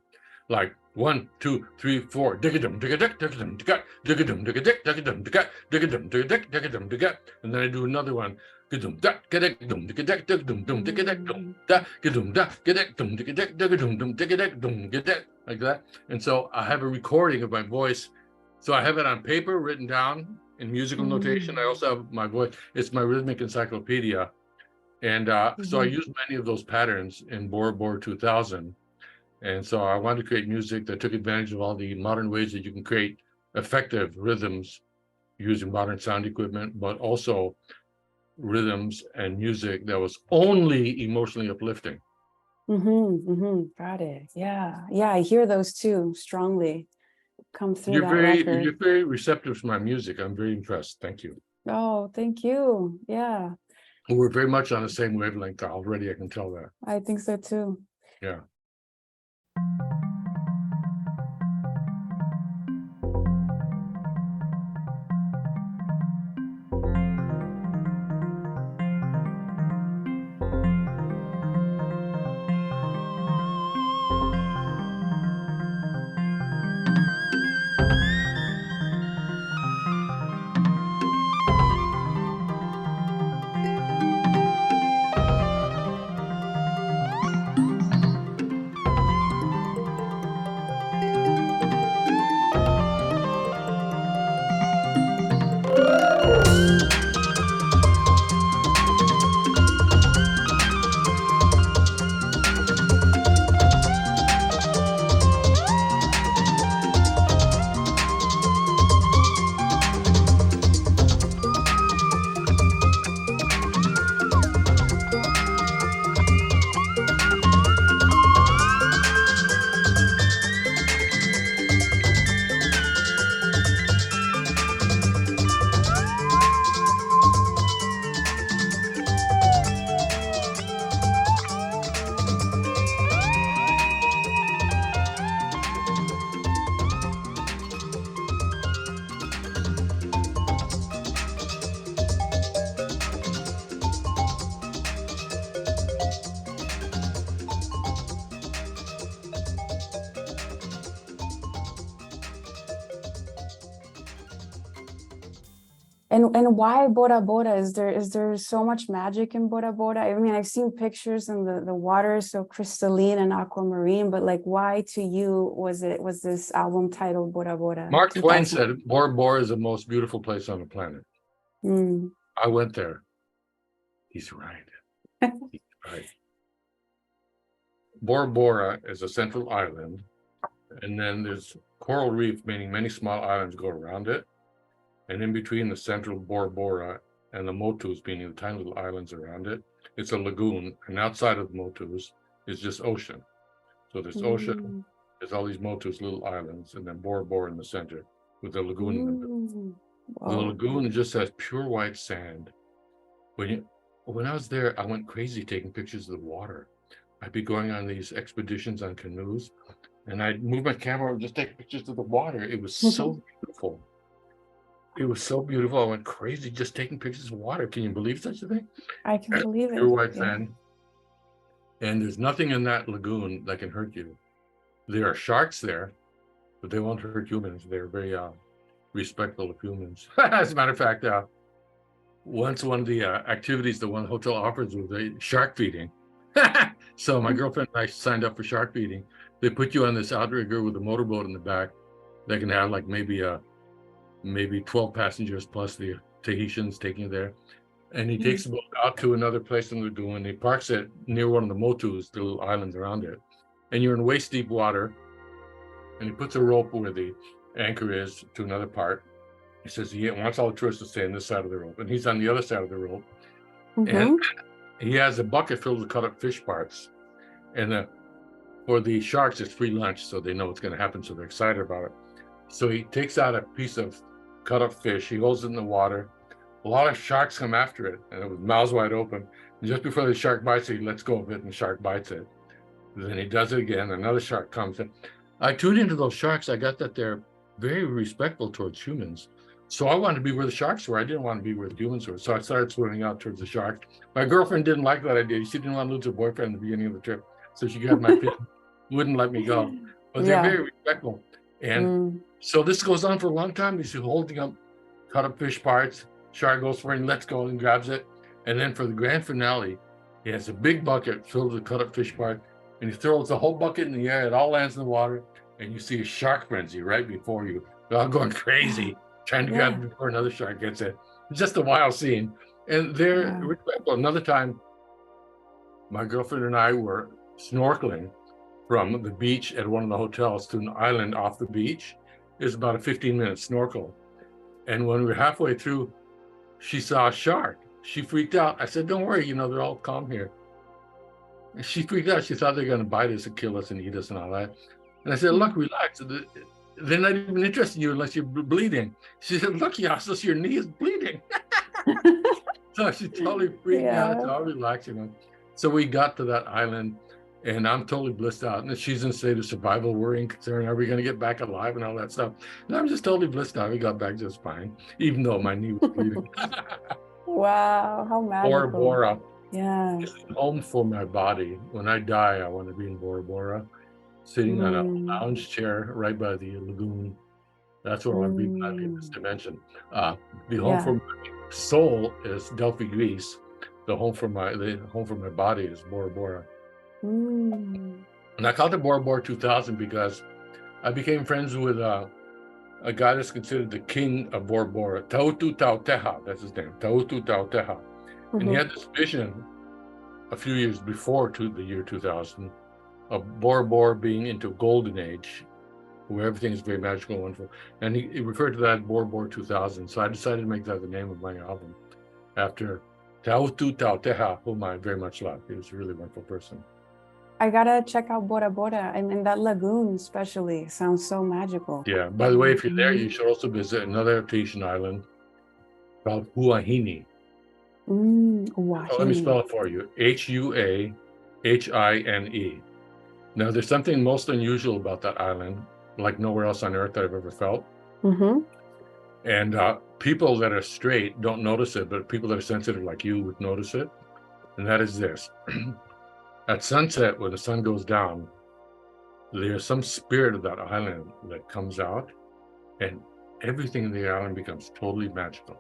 like 1, 2, 3, 4, digadum, digadik, digadum, digat, digadum, digadik, digadum, digat, digadum, digadik, digadum, digat, and then I do another one. Dum da gadek dum digadek dum dum digadek dum da gadum da gadek dum digadek dum dum digadek dum gadek, like that. And so I have a recording of my voice. So I have it on paper written down in musical notation. I also have my voice. It's my rhythmic encyclopedia. And so I use many of those patterns in Bora Bora 2000. And so I wanted to create music that took advantage of all the modern ways that you can create effective rhythms using modern sound equipment, but also rhythms and music that was only emotionally uplifting. Got it. Yeah. I hear those too strongly come through You're that record. You're very receptive to my music. I'm very impressed. Thank you. Oh, thank you. Yeah, We're very much on the same wavelength already. I can tell that. I think so too. Yeah. And why Bora Bora? Is there so much magic in Bora Bora? I mean, I've seen pictures and the water is so crystalline and aquamarine, but like, why to you was this album titled Bora Bora? Mark Twain said Bora Bora is the most beautiful place on the planet. I went there. He's right. He's right. Bora Bora is a central island, and then there's coral reef, meaning many small islands go around it. And in between the central Bora Bora and the Motus, meaning the tiny little islands around it, it's a lagoon. And outside of the Motus is just ocean. So there's ocean, there's all these Motus little islands, and then Bora Bora in the center with the lagoon in the middle. The lagoon just has pure white sand. When I was there, I went crazy taking pictures of the water. I'd be going on these expeditions on canoes, and I'd move my camera and just take pictures of the water. It was so beautiful. It was so beautiful. I went crazy just taking pictures of water. Can you believe such a thing? I can believe it. Pure white sand. And there's nothing in that lagoon that can hurt you. There are sharks there, but they won't hurt humans. They're very respectful of humans. As a matter of fact, once one of the activities the one hotel offers was a shark feeding. So my girlfriend and I signed up for shark feeding. They put you on this outrigger with a motorboat in the back that can have like maybe 12 passengers plus the Tahitians taking you there. And he takes the boat out to another place in the lagoon. He parks it near one of the Motus, the little islands around it. And you're in waist deep water. and he puts a rope where the anchor is to another part. He says he wants all the tourists to stay on this side of the rope, and he's on the other side of the rope. And he has a bucket filled with cut up fish parts. And for the sharks, it's free lunch, so they know what's going to happen, so they're excited about it. So he takes out a piece of cut up fish, he holds it in the water. A lot of sharks come after it, and with mouths wide open. And just before the shark bites it, he lets go of it, and the shark bites it. And then he does it again, another shark comes in. I tuned into those sharks. I got that they're very respectful towards humans. So I wanted to be where the sharks were. I didn't want to be where the humans were. So I started swimming out towards the sharks. My girlfriend didn't like that idea. She didn't want to lose her boyfriend at the beginning of the trip. So she got my pin, wouldn't let me go. But they're very respectful. And so this goes on for a long time. He's holding up cut up fish parts. Shark goes for it and lets go and grabs it. And then for the grand finale, he has a big bucket filled with cut up fish part. And he throws the whole bucket in the air. It all lands in the water. And you see a shark frenzy right before you. They're all going crazy, trying to grab it before another shark gets it. It's just a wild scene. And they're respectful. Another time, my girlfriend and I were snorkeling from the beach at one of the hotels to an island off the beach. It was about a 15-minute snorkel. And when we were halfway through, she saw a shark. She freaked out. I said, don't worry, they're all calm here. And she freaked out. She thought they were going to bite us and kill us and eat us and all that. And I said, look, relax. They're not even interested in you unless you're bleeding. She said, look, Iasos, your knee is bleeding. So she totally freaked out. It's all relaxing. So we got to that island, and I'm totally blissed out. And she's in a state of survival, worrying, concern, are we going to get back alive and all that stuff. And I'm just totally blissed out. We got back just fine, even though my knee was bleeding. Wow, how magical. Bora Bora. Yeah. It's home for my body. When I die, I want to be in Bora Bora, sitting on a lounge chair right by the lagoon. That's where I want to be when I leave this dimension. The home for my soul is Delphi, Greece. The home for my body is Bora Bora. And I called it Bora Bora 2000 because I became friends with a guy that's considered the king of Bora Bora, Tautu Tauteha, that's his name, Tautu Tauteha. And he had this vision a few years before the year 2000 of Bora Bora being into a golden age, where everything is very magical and wonderful. And he referred to that as Bora Bora 2000. So I decided to make that the name of my album after Tautu Tauteha, whom I very much love. He was a really wonderful person. I gotta check out Bora Bora, and that lagoon especially sounds so magical. Yeah, by the way, if you're there, you should also visit another Tahitian island called Huahine. Huahine. Let me spell it for you. Huahine. Now, there's something most unusual about that island, like nowhere else on earth that I've ever felt. And people that are straight don't notice it, but people that are sensitive like you would notice it. And that is this. At sunset, when the sun goes down, there's some spirit of that island that comes out, and everything in the island becomes totally magical.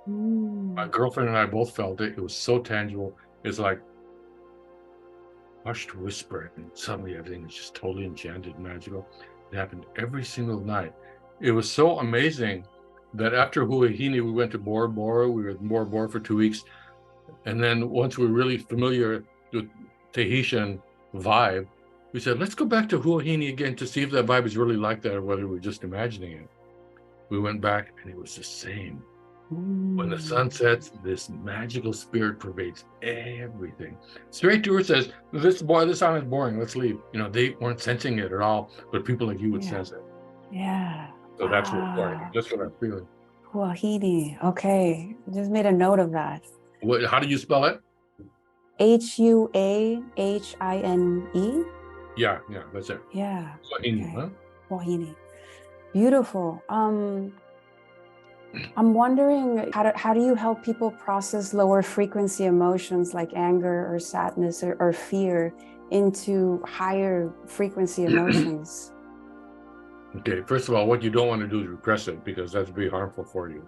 My girlfriend and I both felt it. It was so tangible. It's like hushed whisper, and suddenly everything is just totally enchanted and magical. It happened every single night. It was so amazing that after Huahine, we went to Bora Bora. We were in Bora Bora for 2 weeks. And then once we were really familiar with Tahitian vibe, we said, let's go back to Huahine again to see if that vibe is really like that or whether we're just imagining it. We went back and it was the same. When the sun sets, this magical spirit pervades everything. Straight tour says, this island is boring, let's leave. They weren't sensing it at all, but people like you would sense it. Yeah. So that's what I'm feeling. Huahine. Okay. Just made a note of that. How do you spell it? Huahine. Yeah, that's it. Yeah. Huahine, huh? Huahine. Beautiful. I'm wondering, how do you help people process lower frequency emotions like anger or sadness or fear into higher frequency emotions? Okay, first of all, what you don't want to do is repress it, because that's very harmful for you.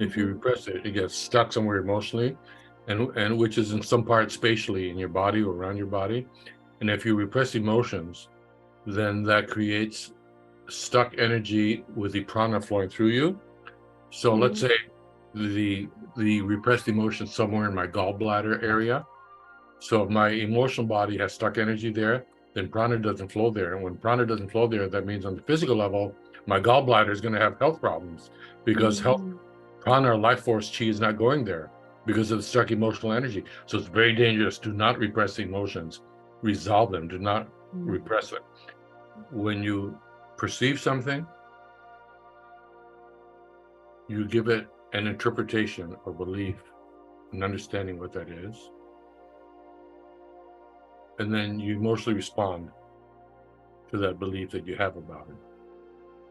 If you repress it, it gets stuck somewhere emotionally, and which is in some part spatially in your body or around your body. And if you repress emotions, then that creates stuck energy with the prana flowing through you. So let's say the repressed emotion somewhere in my gallbladder area. So if my emotional body has stuck energy there, then prana doesn't flow there. And when prana doesn't flow there, that means on the physical level, my gallbladder is going to have health problems because prana or life force chi is not going there because of the stuck emotional energy. So it's very dangerous. Do not repress the emotions. Resolve them. Do not repress it. When you perceive something, you give it an interpretation or belief, an understanding what that is. And then you emotionally respond to that belief that you have about it.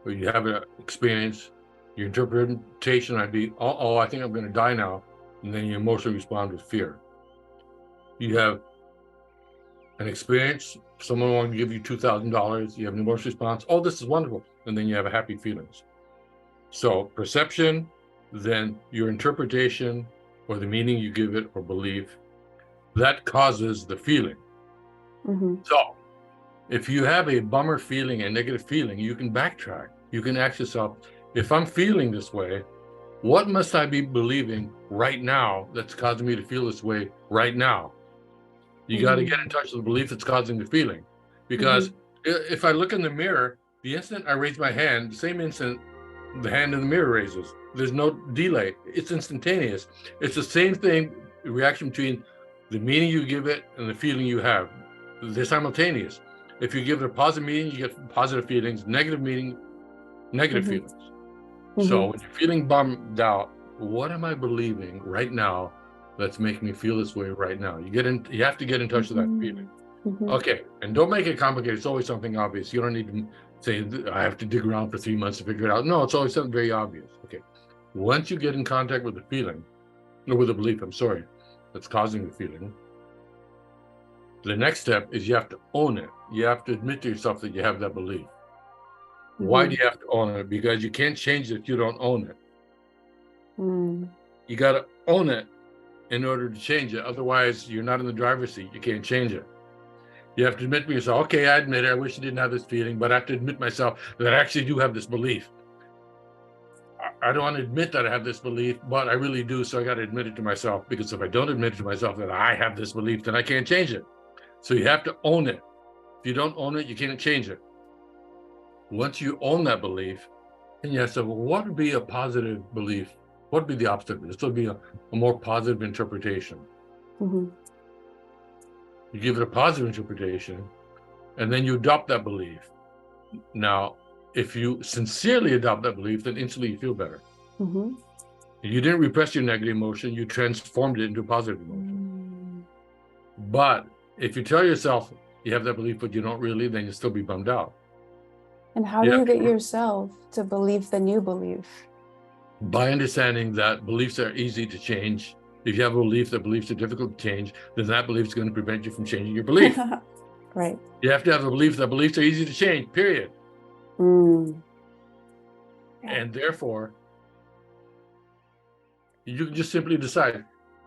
Or you have an experience, your interpretation might be, I think I'm going to die now. And then you emotionally respond with fear. You have an experience, someone wants to give you $2,000, you have an emotional response, oh, this is wonderful. And then you have a happy feelings. So perception, then your interpretation or the meaning you give it or belief, that causes the feeling. So if you have a bummer feeling, a negative feeling, you can backtrack. You can ask yourself, if I'm feeling this way, what must I be believing right now that's causing me to feel this way right now? You got to get in touch with the belief that's causing the feeling. Because if I look in the mirror, the instant I raise my hand, the same instant the hand in the mirror raises. There's no delay. It's instantaneous. It's the same thing, the reaction between the meaning you give it and the feeling you have. They're simultaneous. If you give it a positive meaning, you get positive feelings, negative meaning, negative feelings. So when you're feeling bummed out, what am I believing right now that's making me feel this way right now? You have to get in touch with that feeling. Okay, and don't make it complicated. It's always something obvious. You don't need to say, I have to dig around for 3 months to figure it out. No, it's always something very obvious. Okay, once you get in contact with the feeling, or with the belief, that's causing the feeling, the next step is you have to own it. You have to admit to yourself that you have that belief. Why do you have to own it? Because you can't change it if you don't own it. You got to own it in order to change it. Otherwise, you're not in the driver's seat. You can't change it. You have to admit to yourself, okay, I admit it. I wish I didn't have this feeling, but I have to admit myself that I actually do have this belief. I don't want to admit that I have this belief, but I really do. So I got to admit it to myself, because if I don't admit it to myself that I have this belief, then I can't change it. So you have to own it. If you don't own it, you can't change it. Once you own that belief, then you have to say, well, what would be a positive belief? What would be the opposite of this? This would be a more positive interpretation. You give it a positive interpretation, and then you adopt that belief. Now, if you sincerely adopt that belief, then instantly you feel better. You didn't repress your negative emotion, you transformed it into a positive emotion. But if you tell yourself you have that belief, but you don't really, then you'll still be bummed out. And how do you get yourself to believe the new belief? By understanding that beliefs are easy to change. If you have a belief that beliefs are difficult to change, then that belief is going to prevent you from changing your belief. Right. You have to have a belief that beliefs are easy to change, period. And therefore, you can just simply decide,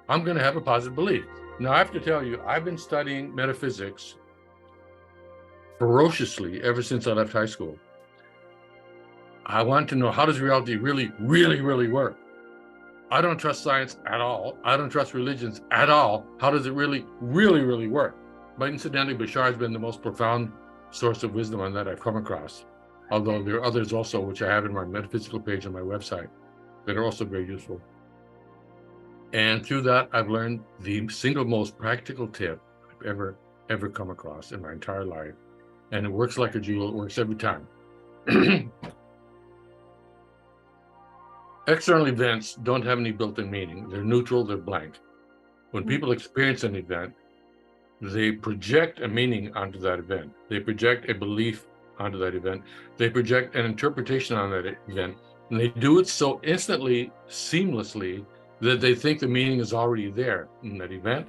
I'm going to have a positive belief. Now, I have to tell you, I've been studying metaphysics ferociously ever since I left high school. I want to know, how does reality really, really, really work? I don't trust science at all. I don't trust religions at all. How does it really, really, really work? But incidentally, Bashar has been the most profound source of wisdom on that I've come across. Although there are others also, which I have in my metaphysical page on my website, that are also very useful. And through that, I've learned the single most practical tip I've ever come across in my entire life. And it works like a jewel. It works every time. External events don't have any built-in meaning. They're neutral, they're blank. When people experience an event, they project a meaning onto that event. They project a belief onto that event. They project an interpretation on that event. And they do it so instantly, seamlessly, that they think the meaning is already there in that event.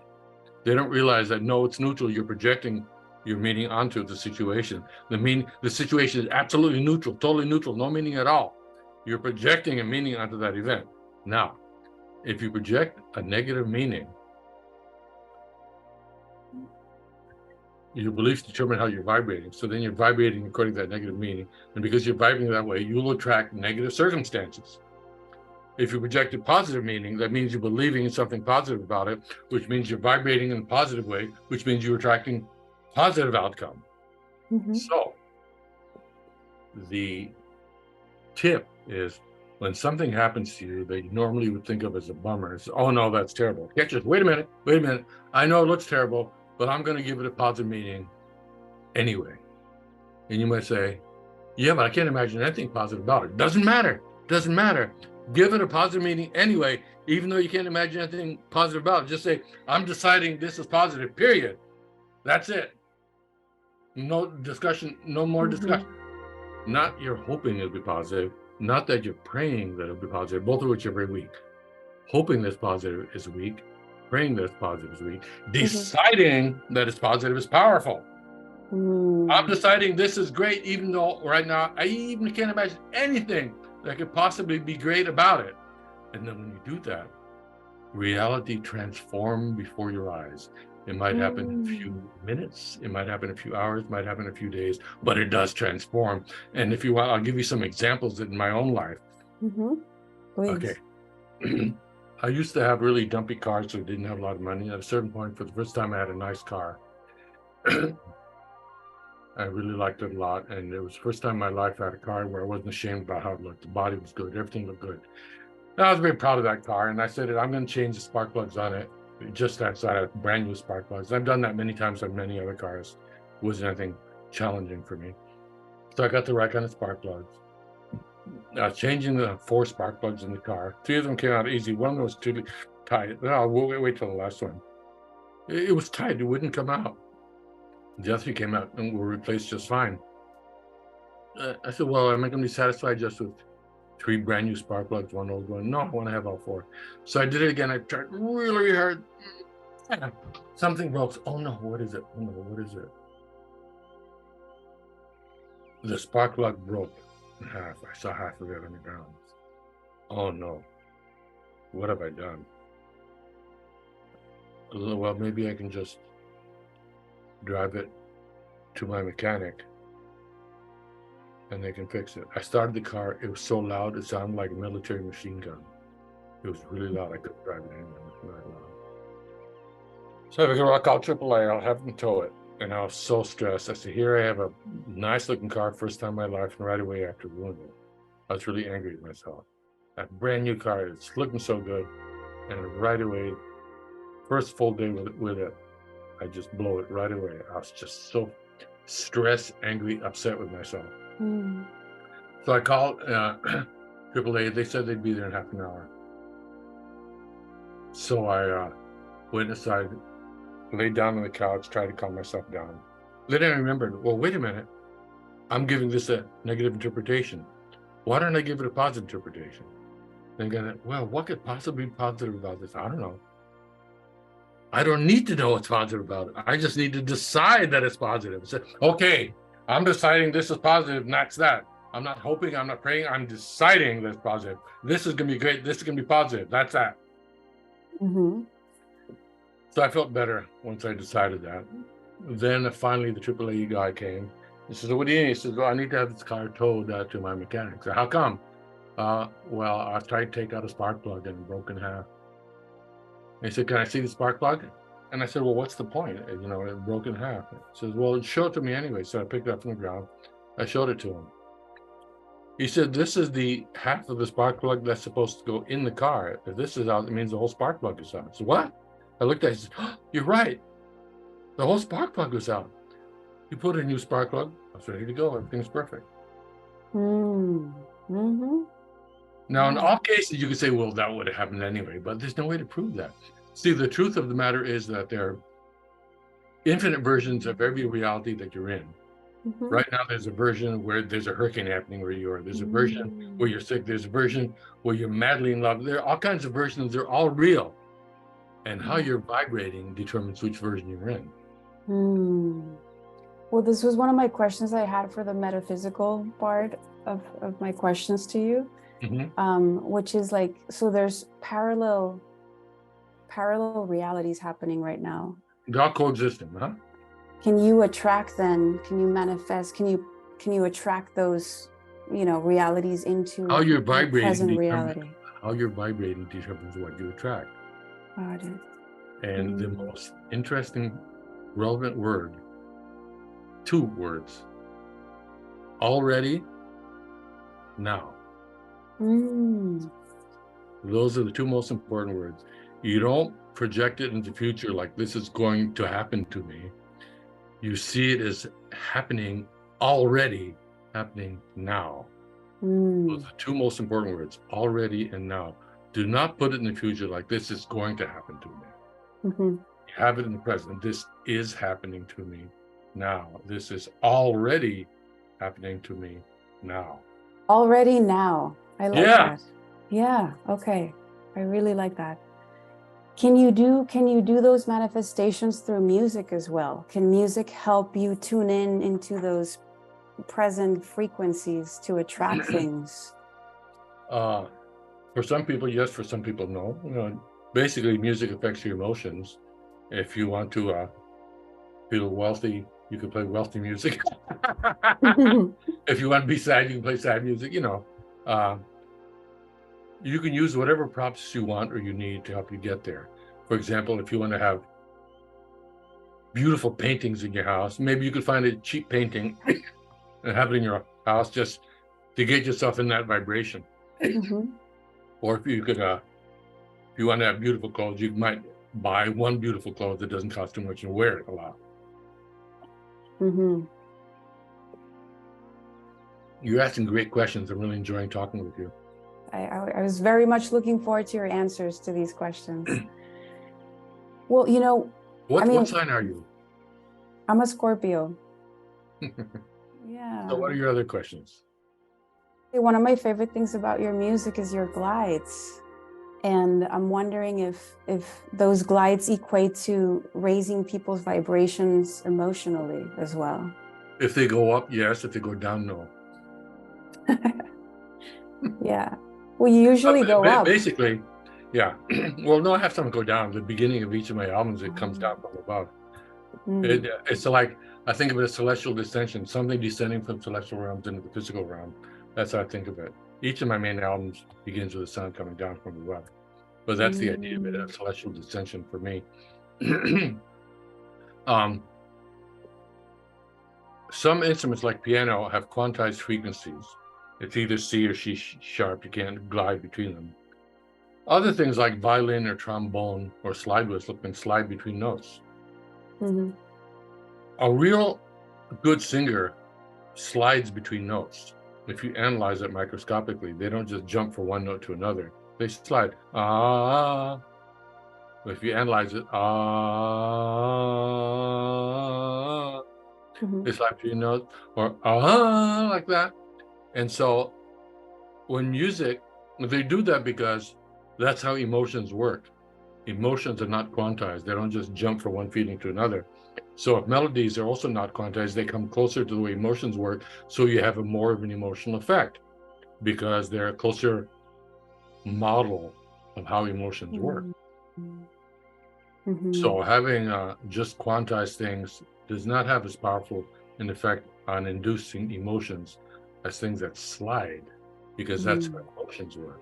They don't realize that, no, it's neutral. You're projecting your meaning onto the situation. The situation is absolutely neutral, totally neutral, no meaning at all. You're projecting a meaning onto that event. Now, if you project a negative meaning, your beliefs determine how you're vibrating. So then you're vibrating according to that negative meaning. And because you're vibrating that way, you will attract negative circumstances. If you project a positive meaning, that means you're believing in something positive about it, which means you're vibrating in a positive way, which means you're attracting positive outcome. Mhm. So the tip is when something happens to you that you normally would think of as a bummer, it's, oh no, that's terrible. Catch it. Wait a minute. I know it looks terrible, but I'm going to give it a positive meaning anyway. And you might say, yeah, but I can't imagine anything positive about it. Doesn't matter. Doesn't matter. Give it a positive meaning anyway, even though you can't imagine anything positive about it. Just say, I'm deciding this is positive, period. That's it. No discussion, no more discussion. Not you're hoping it'll be positive, not that you're praying that it'll be positive, both of which are very weak. Hoping that's positive is weak. Praying that's positive is weak. Deciding that it's positive is powerful. I'm deciding this is great, even though right now I even can't imagine anything that could possibly be great about it. And then when you do that, reality transforms before your eyes. It might happen in a few minutes, it might happen in a few hours, it might happen in a few days, but it does transform. And if you want, I'll give you some examples in my own life. Okay. I used to have really dumpy cars, so I didn't have a lot of money. At a certain point, for the first time, I had a nice car. I really liked it a lot. And it was the first time in my life I had a car where I wasn't ashamed about how it looked. The body was good. Everything looked good. And I was very proud of that car. And I said, I'm going to change the spark plugs on it. Just that side of brand new spark plugs. I've done that many times on many other cars. It wasn't anything challenging for me. So I got the right kind of spark plugs. I was changing the 4 spark plugs in the car. 3 of them came out easy. One of them was too tight. No, we'll wait till the last one. It was tight. It wouldn't come out. The other 3 came out and were replaced just fine. I said, well, am I going to be satisfied just with 3 brand new spark plugs, 1 old one? No, I want to have all 4. So I did it again. I tried really hard. Something broke. Oh no, what is it? Oh no, what is it? The spark plug broke in half. I saw half of it on the ground. Oh no, what have I done? Well, maybe I can just drive it to my mechanic and they can fix it. I started the car. It was so loud. It sounded like a military machine gun. It was really loud. I couldn't drive it anymore. It was really loud. So I figured, I'll call AAA. I'll have them tow it. And I was so stressed. I said, here I have a nice looking car, first time in my life, and right away after ruined it. I was really angry at myself. That brand new car, it's looking so good. And right away, first full day with it, I just blow it right away. I was just so stressed, angry, upset with myself. So I called AAA. They said they'd be there in half an hour. So I went inside, laid down on the couch, tried to calm myself down. Then I remembered, well, wait a minute. I'm giving this a negative interpretation. Why don't I give it a positive interpretation? Then well, what could possibly be positive about this? I don't know. I don't need to know what's positive about it. I just need to decide that it's positive. So, okay, I'm deciding this is positive, and that's that. I'm not hoping, I'm not praying, I'm deciding that it's positive. This is going to be great. This is going to be positive. That's that. So I felt better once I decided that. Then finally the AAA guy came. He says, what do you need? He says, well, I need to have this car towed to my mechanic. So how come? Well, I tried to take out a spark plug and it broke in half. And he said, can I see the spark plug? And I said, well, what's the point? You know, it broke in half. He says, well, show it to me anyway. So I picked it up from the ground. I showed it to him. He said, this is the half of the spark plug that's supposed to go in the car. If this is out, it means the whole spark plug is out. So what? I looked at it and said, oh, you're right. The whole spark plug was out. You put in a new spark plug, I was ready to go. Everything's perfect. Now, in all cases, you could say, well, that would have happened anyway, but there's no way to prove that. See, the truth of the matter is that there are infinite versions of every reality that you're in. Right now, there's a version where there's a hurricane happening where you are. There's a version where you're sick. There's a version where you're madly in love. There are all kinds of versions. They're all real. And how you're vibrating determines which version you're in. Well, this was one of my questions I had for the metaphysical part of my questions to you, which is like, so there's parallel realities happening right now. They're all coexisting, huh? Can you attract then? Can you manifest? Can you attract those, you know, realities into how you're vibrating present reality? How you're vibrating determines what you attract. Got it. And the most interesting, relevant word two words: already, now. Those are the two most important words. You don't project it into the future like this is going to happen to me. You see it as happening already, happening now. Those are the two most important words: already and now. Do not put it in the future like this is going to happen to me. You have it in the present. This is happening to me now. This is already happening to me now. Already now. I like Yeah. that. Yeah. Okay. I really like that. Can you do those manifestations through music as well? Can music help you tune in into those present frequencies to attract things? For some people, yes. For some people, no. You know, basically, music affects your emotions. If you want to feel wealthy, you can play wealthy music. If you want to be sad, you can play sad music. You know, you can use whatever props you want or you need to help you get there. For example, if you want to have beautiful paintings in your house, maybe you could find a cheap painting and have it in your house just to get yourself in that vibration. Or if you could, if you want to have beautiful clothes, you might buy one beautiful clothes that doesn't cost too much and wear it a lot. You're asking great questions. I'm really enjoying talking with you. I was very much looking forward to your answers to these questions. Well, you know, what sign are you? I'm a Scorpio. Yeah. So what are your other questions? One of my favorite things about your music is your glides. And I'm wondering if those glides equate to raising people's vibrations emotionally as well. If they go up, yes. If they go down, no. Yeah. Well, you usually go up. Basically, yeah. Well, no, I have some go down. The beginning of each of my albums, it comes down from above. It's like, I think of it as celestial descension, something descending from celestial realms into the physical realm. That's how I think of it. Each of my main albums begins with the sun coming down from above. But that's the idea of it, a celestial descension for me. Some instruments like piano have quantized frequencies. It's either C or C sharp. You can't glide between them. Other things like violin or trombone or slide whistle can slide between notes. A real good singer slides between notes. If you analyze it microscopically, they don't just jump from one note to another. They slide. If you analyze it, they slide between notes, or like that. And so when music, they do that because that's how emotions work. Emotions are not quantized. They don't just jump from one feeling to another. So if melodies are also not quantized, they come closer to the way emotions work. So you have more of an emotional effect because they're a closer model of how emotions work. So having just quantized things does not have as powerful an effect on inducing emotions as things that slide, because that's how emotions work.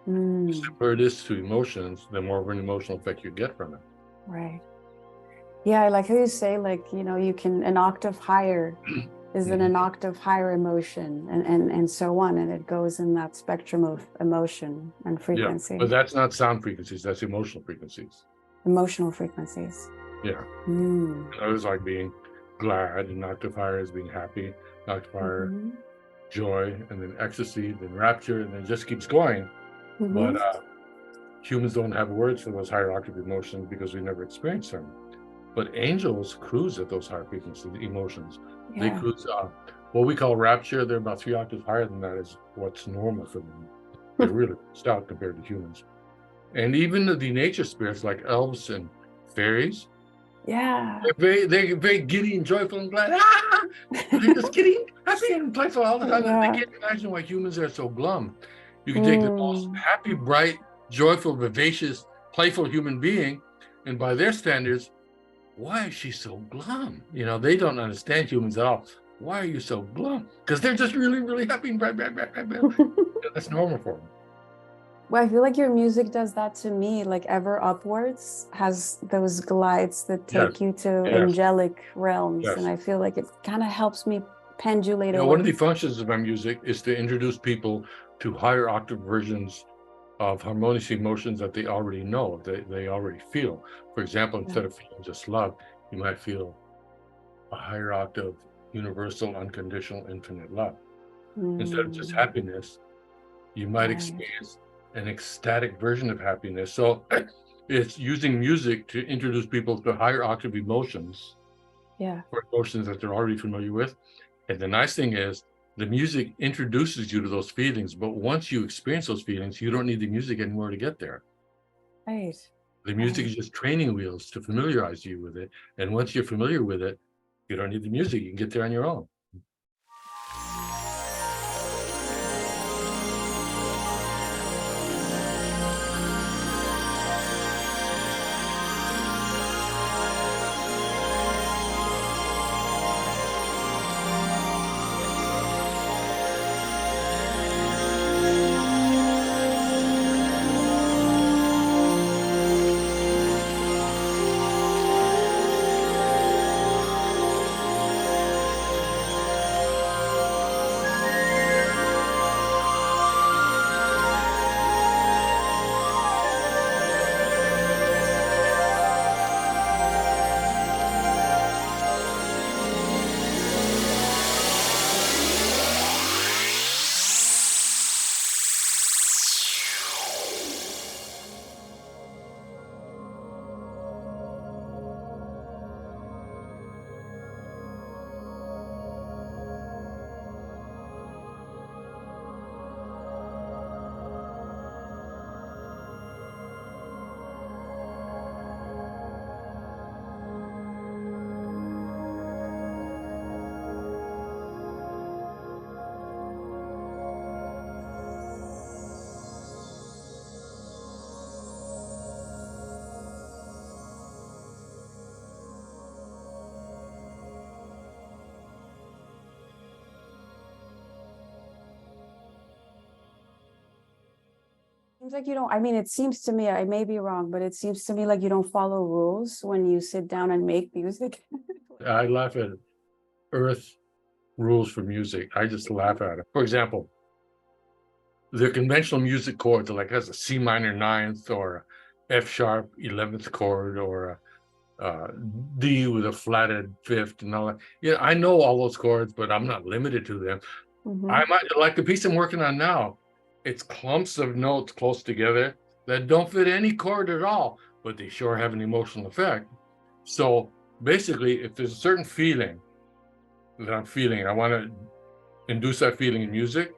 The simpler it is to emotions, the more of an emotional effect you get from it. Right. Yeah, I like how you say, like, you know, you can, an octave higher is in an octave higher emotion, and so on, and it goes in that spectrum of emotion and frequency. Yeah, but that's not sound frequencies, that's emotional frequencies. Emotional frequencies. Yeah. I was like being glad, and octave higher is being happy, octave higher joy, and then ecstasy, then rapture, and then it just keeps going. But humans don't have words for those higher octave emotions because we never experienced them. But angels cruise at those higher frequencies, emotions. They cruise what we call rapture. They're about 3 octaves higher than that is what's normal for them. They're really stout compared to humans. And even the nature spirits like elves and fairies, they're very giddy and joyful and glad. They're just giddy, happy and playful all the time. They can't imagine why humans are so glum. You can take the most happy, bright, joyful, vivacious, playful human being, and by their standards, why is she so glum? You know, they don't understand humans at all. Why are you so glum? Because they're just really, really happy and bright. That's normal for them. Well, I feel like your music does that to me, like Ever Upwards has those glides that Yes, take you to yes, angelic realms. And yes. I feel like it kind of helps me pendulate One of away. the functions of my music is to introduce people to higher octave versions of harmonious emotions that they already know, they already feel. For example, instead of feeling just love, you might feel a higher octave, universal, unconditional, infinite love. Instead of just Mm, happiness, you might right. experience an ecstatic version of happiness. So it's using music to introduce people to higher octave emotions, Yeah. or emotions that they're already familiar with. And the nice thing is, the music introduces you to those feelings, but once you experience those feelings, you don't need the music anymore to get there. Right. The music Right. is just training wheels to familiarize you with it. And once you're familiar with it, you don't need the music. You can get there on your own. Seems like you don't, I mean, it seems to me, I may be wrong, but it seems to me like you don't follow rules when you sit down and make music. I laugh at Earth rules for music. I just laugh at it. For example, the conventional music chords, like has a C minor ninth or F sharp 11th chord or a D with a flatted fifth and all that. Yeah, I know all those chords, but I'm not limited to them. I Mhm. might like the piece I'm working on now. It's clumps of notes close together that don't fit any chord at all, but they sure have an emotional effect. So basically, if there's a certain feeling that I'm feeling, and I want to induce that feeling in music,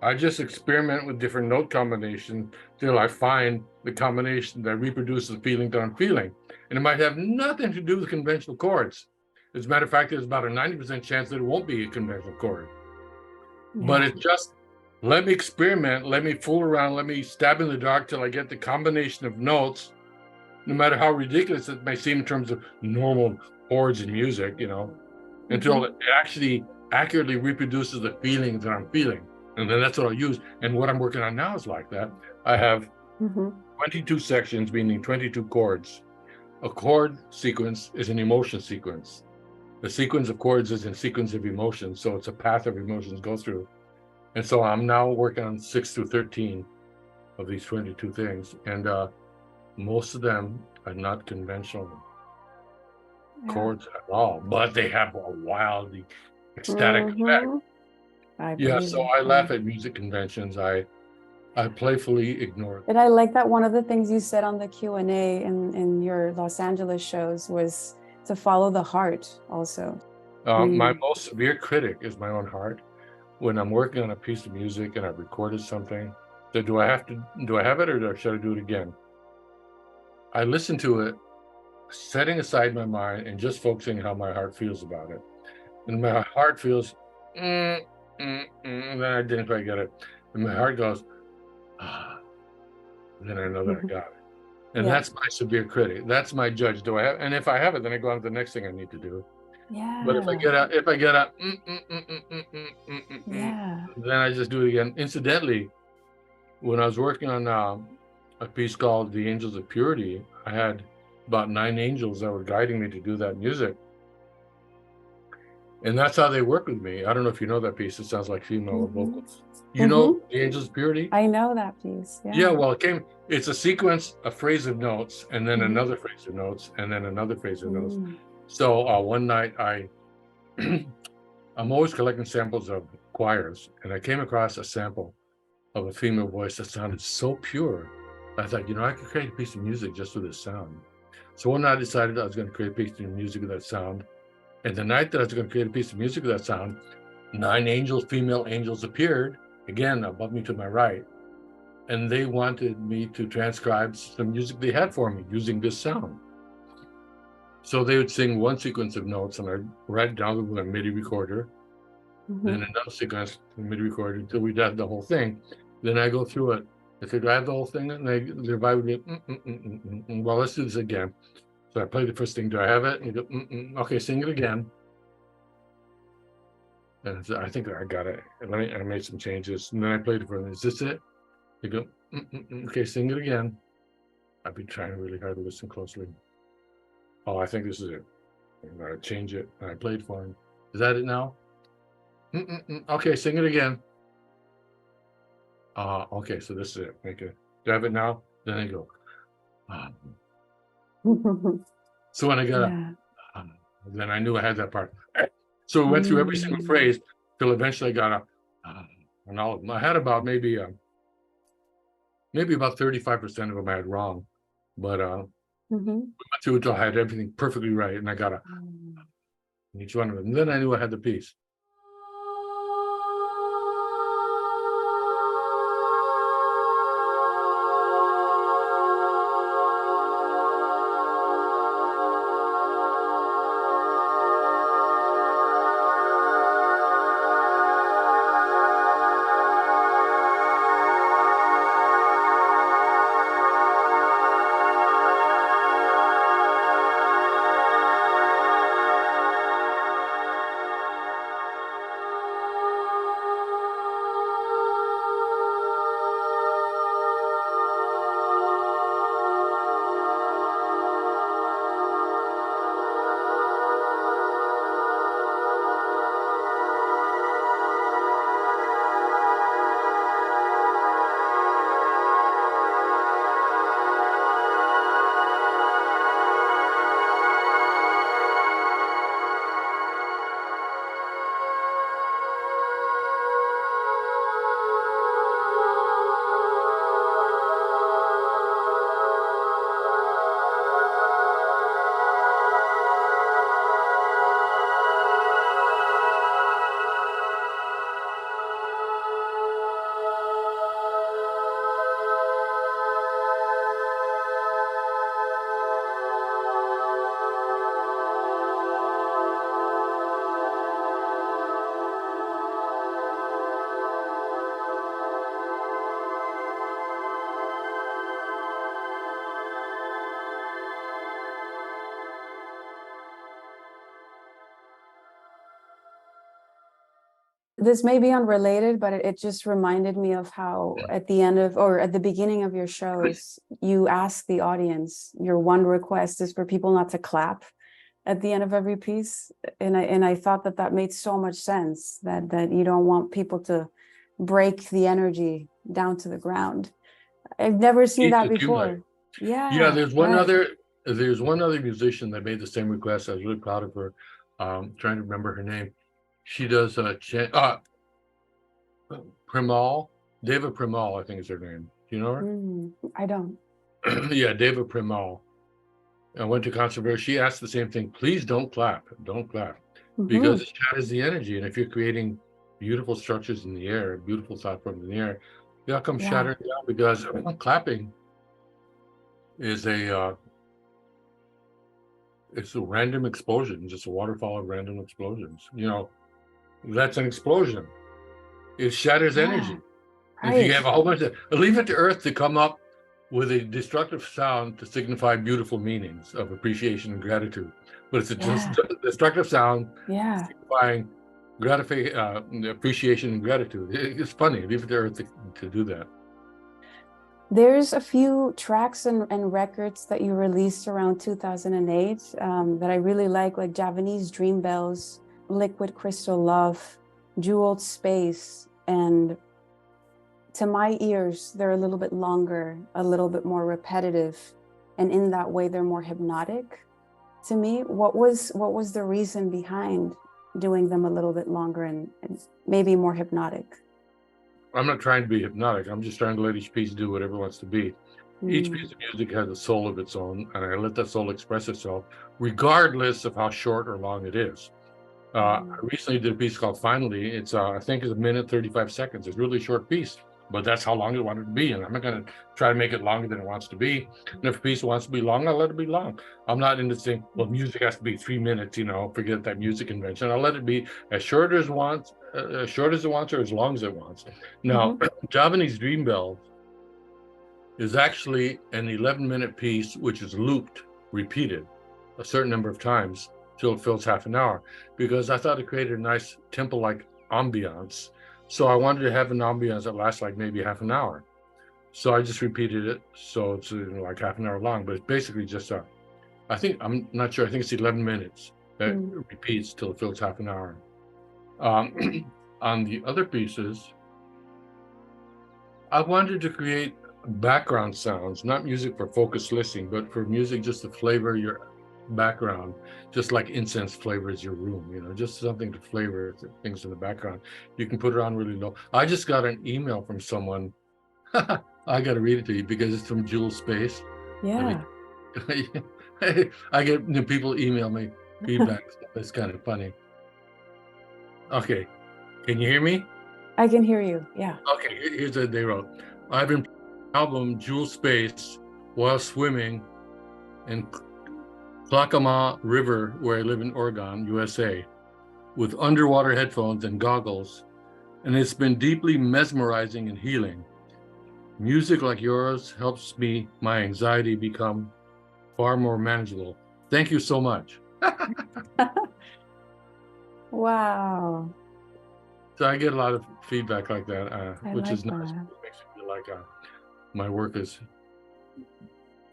I just experiment with different note combinations till I find the combination that reproduces the feeling that I'm feeling. And it might have nothing to do with conventional chords. As a matter of fact, there's about a 90% chance that it won't be a conventional chord. But Yeah. it's just, let me experiment, let me fool around, let me stab in the dark till I get the combination of notes, no matter how ridiculous it may seem in terms of normal chords in music, until Mhm. it actually accurately reproduces the feelings that I'm feeling. And then that's what I'll use. And what I'm working on now is like that. I have Mhm. 22 sections, meaning 22 chords. A chord sequence is an emotion sequence. The sequence of chords is a sequence of emotions. So it's a path of emotions go through. And so I'm now working on 6 through 13 of these 22 things. And most of them are not conventional Yeah. chords at all, but they have a wildly ecstatic effect. Mhm. I Yeah, believe so it. I Yeah. laugh at music conventions. I playfully ignore them. And I like that one of the things you said on the Q&A in your Los Angeles shows was to follow the heart also. My Mm. most severe critic is my own heart. When I'm working on a piece of music and I've recorded something, that do I have it or should I do it again? I listen to it, setting aside my mind and just focusing how my heart feels about it. And my heart feels, then I didn't quite get it. And my heart goes, ah, then I know that I got it. And Yeah. that's my severe critic. That's my judge. Do I have? And if I have it, then I go on to the next thing I need to do. But Yeah. if I get a, Yeah. then I just do it again. Incidentally, when I was working on a piece called The Angels of Purity, I had about 9 angels that were guiding me to do that music. And that's how they work with me. I don't know if you know that piece. It sounds like female vocals. You know The Angels of Purity? I know that piece. Yeah, well, it's a sequence, a phrase of notes, and then Mhm. another phrase of notes, and then another phrase of notes. Mm. So one night I'm always collecting samples of choirs, and I came across a sample of a female voice that sounded so pure. I thought, I could create a piece of music just with this sound. So one night I decided I was going to create a piece of music with that sound. And the night that I was going to create a piece of music with that sound, 9 angels, female angels appeared, again, above me to my right. And they wanted me to transcribe some music they had for me using this sound. So they would sing one sequence of notes, and I'd write it down with a MIDI recorder, then another sequence, MIDI recorder, until we did the whole thing. Then I go through it. I said, do I have the whole thing? And their vibe would be, well, let's do this again. So I played the first thing. Do I have it? And you go, okay, sing it again. And I think I got it. And then I made some changes. And then I played it for them. Is this it? They go, okay, sing it again. I've been trying really hard to listen closely. Oh, I think this is it. And I change it. And I played for him. Is that it now? Okay, sing it again. Okay, so this is it. Okay. Do I have it now? Then I go. So when I got then I knew I had that part. So we went through every single phrase till eventually I got and all of them. I had about maybe about 35% of them I had wrong, but we went through until I had everything perfectly right, and I got each one of them. And then I knew I had the piece. This may be unrelated, but it just reminded me of how at the end of, or at the beginning of your shows, you ask the audience, your one request is for people not to clap at the end of every piece. And I thought that made so much sense, that you don't want people to break the energy down to the ground. I've never seen that before. Yeah, there's one other musician that made the same request. I was really proud of her. Trying to remember her name. She does Primal, Deva Primal, I think is her name. Do you know her? I don't. Yeah, Deva Primal. I went to concert with her. She asked the same thing. Please don't clap. Don't clap. Because it shatters the energy. And if you're creating beautiful structures in the air, beautiful thought forms in the air, they'll come shattering down, because clapping is it's a random explosion, just a waterfall of random explosions. That's an explosion. It shatters energy. Right. If you have a whole bunch of, leave it to Earth to come up with a destructive sound to signify beautiful meanings of appreciation and gratitude. But it's a destructive sound signifying appreciation and gratitude. It's funny. Leave it to Earth to do that. There's a few tracks and records that you released around 2008 that I really like Javanese Dream Bells, Liquid Crystal Love, Jeweled Space, and to my ears, they're a little bit longer, a little bit more repetitive, and in that way, they're more hypnotic to me. What was the reason behind doing them a little bit longer and maybe more hypnotic? I'm not trying to be hypnotic. I'm just trying to let each piece do whatever it wants to be. Each piece of music has a soul of its own, and I let that soul express itself, regardless of how short or long it is. I recently did a piece called Finally. It's, I think it's 1 minute, 35 seconds. It's a really short piece, but that's how long I want it to be. And I'm not going to try to make it longer than it wants to be. And if a piece wants to be long, I'll let it be long. I'm not into saying, well, music has to be 3 minutes, forget that music convention. I'll let it be as short as it wants, or as long as it wants. Now, Javanese Dream Bells is actually an 11-minute piece, which is looped, repeated a certain number of times till it fills half an hour, because I thought it created a nice temple-like ambiance. So I wanted to have an ambiance that lasts like maybe half an hour. So I just repeated it. So it's like half an hour long, but it's basically just I'm not sure, I think it's 11 minutes that repeats till it fills half an hour. On the other pieces, I wanted to create background sounds, not music for focused listening, but for music just to flavor your background, just like incense flavors your room, just something to flavor things in the background. You can put it on really low. I just got an email from someone. I got to read it to you because it's from Jewel Space. Yeah. I get people email me feedback. It's kind of funny. Okay. Can you hear me? I can hear you. Yeah. Okay. Here's what they wrote. I've been album Jewel Space while swimming in Clackamas River, where I live in Oregon, USA, with underwater headphones and goggles, and it's been deeply mesmerizing and healing. Music like yours helps my anxiety become far more manageable. Thank you so much. Wow. So I get a lot of feedback like that, which is nice. That. It makes me feel like my work is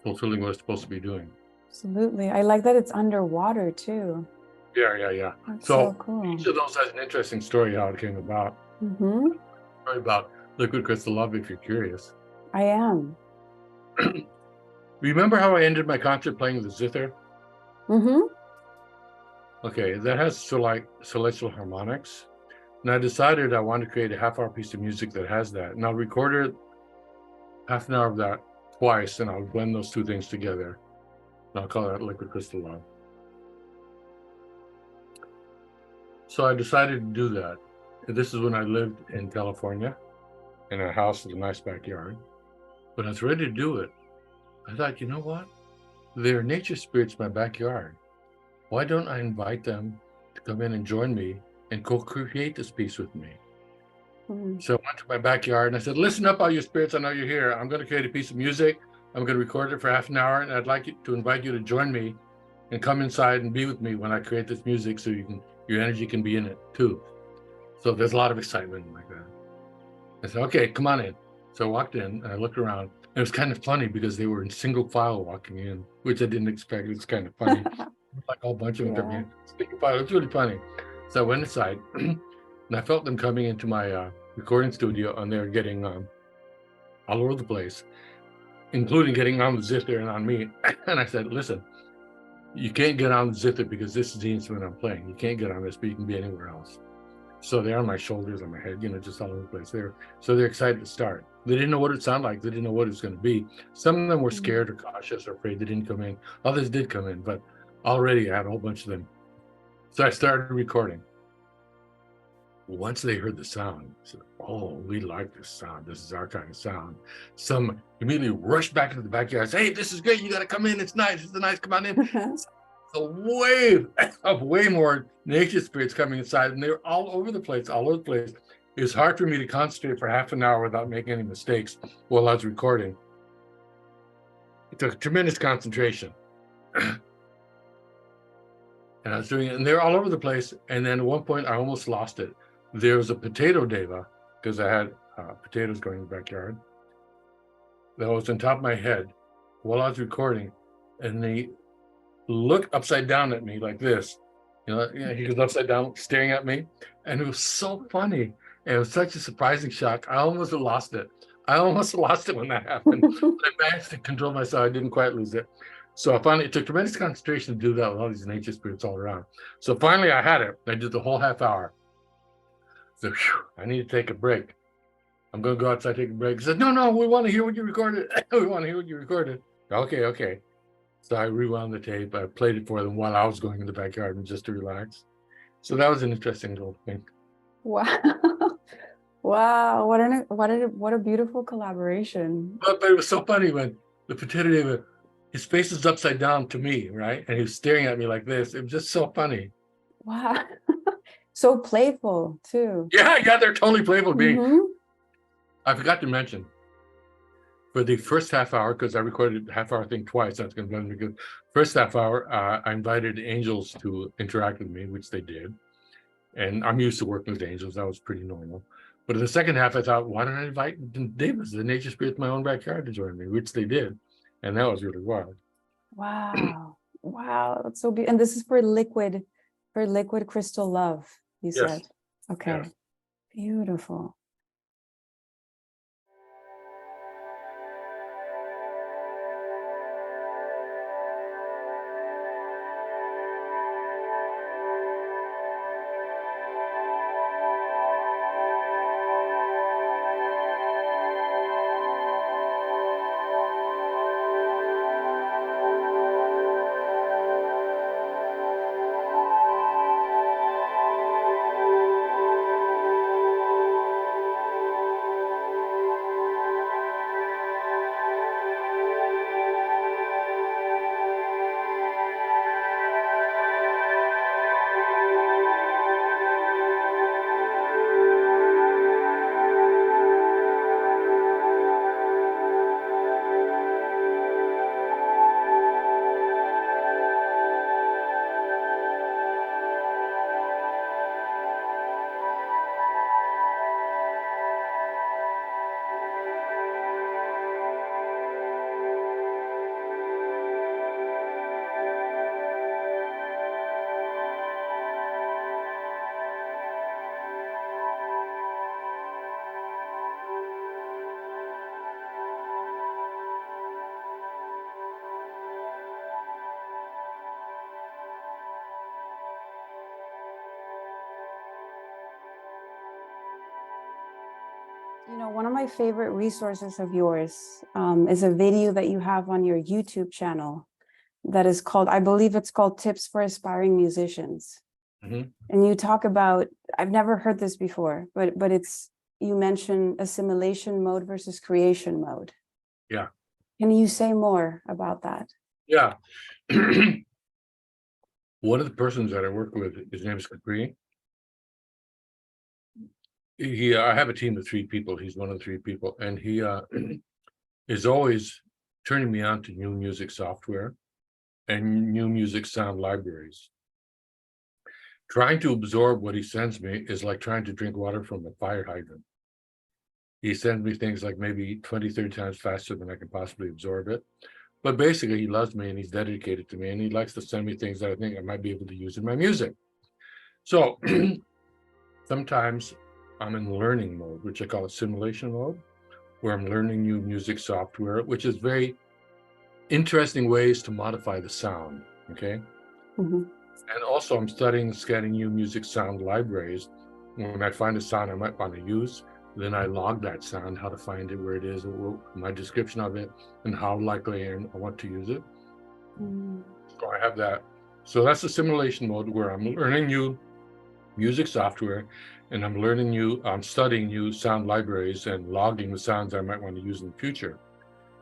fulfilling what it's supposed to be doing. Absolutely. I like that it's underwater too. Yeah. That's so cool. Each of those has an interesting story how it came about. Story about Liquid Crystal Love, if you're curious. I am. Remember how I ended my concert playing the zither? Okay, that has celestial harmonics. And I decided I wanted to create a half-hour piece of music that has that. And I'll record it half an hour of that twice, and I'll blend those two things together. And I'll call that Liquid Crystal Love. So I decided to do that. And this is when I lived in California in a house with a nice backyard. When I was ready to do it, I thought, you know what? There are nature spirits in my backyard. Why don't I invite them to come in and join me and co-create this piece with me? So I went to my backyard and I said, listen up, all you spirits, I know you're here. I'm going to create a piece of music. I'm going to record it for half an hour, and I'd like to invite you to join me and come inside and be with me when I create this music so your energy can be in it too. So there's a lot of excitement like that. I said, okay, come on in. So I walked in and I looked around. It was kind of funny because they were in single file walking in, which I didn't expect. It was kind of funny. Like a whole bunch of them coming in. Single file. It was really funny. So I went inside and I felt them coming into my recording studio, and they were getting all over the place, including getting on the zither and on me. And I said, listen, you can't get on the zither because this is the instrument I'm playing. You can't get on this, but you can be anywhere else. So they're on my shoulders, on my head, just all over the place. So they're excited to start. They didn't know what it sounded like. They didn't know what it was going to be. Some of them were scared or cautious or afraid they didn't come in. Others did come in, but already I had a whole bunch of them. So I started recording. Once they heard the sound, they said, oh, we like this sound. This is our kind of sound. Some immediately rushed back into the backyard. Say, hey, this is great. You got to come in. It's nice. It's nice. Come on in. A wave of way more nature spirits coming inside, and they're all over the place. It was hard for me to concentrate for half an hour without making any mistakes while I was recording. It took tremendous concentration. And I was doing it, and they're all over the place. And then at one point, I almost lost it. There was a potato deva, because I had potatoes going in the backyard. that was on top of my head while I was recording, and they looked upside down at me like this. He was upside down staring at me, and it was so funny. And it was such a surprising shock. I almost lost it. I almost lost it when that happened. But I managed to control myself. I didn't quite lose it. So it took tremendous concentration to do that with all these nature spirits all around. So finally I had it. I did the whole half hour. So I need to take a break. I'm going to go outside, take a break. He said, no, we want to hear what you recorded. We want to hear what you recorded. Okay. So I rewound the tape. I played it for them while I was going in the backyard and just to relax. So that was an interesting little thing. Wow. Wow. What a beautiful collaboration. But it was so funny when the potato David, his face is upside down to me, right? And he was staring at me like this. It was just so funny. Wow. So playful too. Yeah, they're totally playful. Mm-hmm. I forgot to mention, for the first half hour, because I recorded the half hour thing twice, that's going to be good. First half hour, I invited angels to interact with me, which they did. And I'm used to working with angels. That was pretty normal. But in the second half, I thought, why don't I invite Davis, the nature spirit, in my own backyard to join me, which they did. And that was really wild. Wow. Wow. That's so beautiful. And this is for liquid crystal love, you Yes. said. Okay. Yes. Beautiful. One of my favorite resources of yours is a video that you have on your YouTube channel that is called, I believe it's called Tips for Aspiring Musicians. Mm-hmm. And you talk about, I've never heard this before, but you mention assimilation mode versus creation mode. Yeah. Can you say more about that? Yeah. One of the persons that I work with, his name is Capri. I have a team of 3 people. He's one of the 3 people, and he is always turning me on to new music software and new music sound libraries. Trying to absorb what he sends me is like trying to drink water from a fire hydrant. He sends me things like maybe 20, 30 times faster than I can possibly absorb it. But basically, he loves me and he's dedicated to me, and he likes to send me things that I think I might be able to use in my music. So sometimes I'm in learning mode, which I call assimilation mode, where I'm learning new music software, which is very interesting ways to modify the sound, okay? Mm-hmm. And also I'm studying, scanning new music sound libraries. When I find a sound I might want to use, then I log that sound, how to find it, where it is, my description of it, and how likely I want to use it. Mm-hmm. So I have that. So that's the simulation mode, where I'm learning new music software, and I'm studying new sound libraries and logging the sounds I might want to use in the future.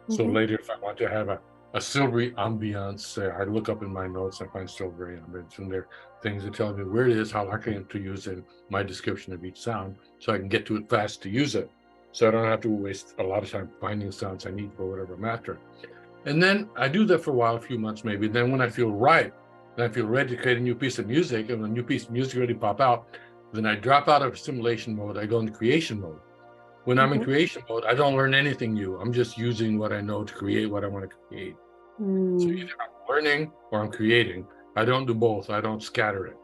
Mm-hmm. So later, if I want to have a silvery ambiance, I look up in my notes and find silvery ambience, and there are things that tell me where it is, how likely I am to use it, my description of each sound, so I can get to it fast to use it. So I don't have to waste a lot of time finding the sounds I need for whatever I'm after. And then I do that for a while, a few months maybe. Then when I feel right, and I feel ready to create a new piece of music, and when a new piece of music ready to pop out, then I drop out of simulation mode, I go into creation mode. When I'm in creation mode, I don't learn anything new. I'm just using what I know to create what I want to create. So either I'm learning or I'm creating. I don't do both. I don't scatter it.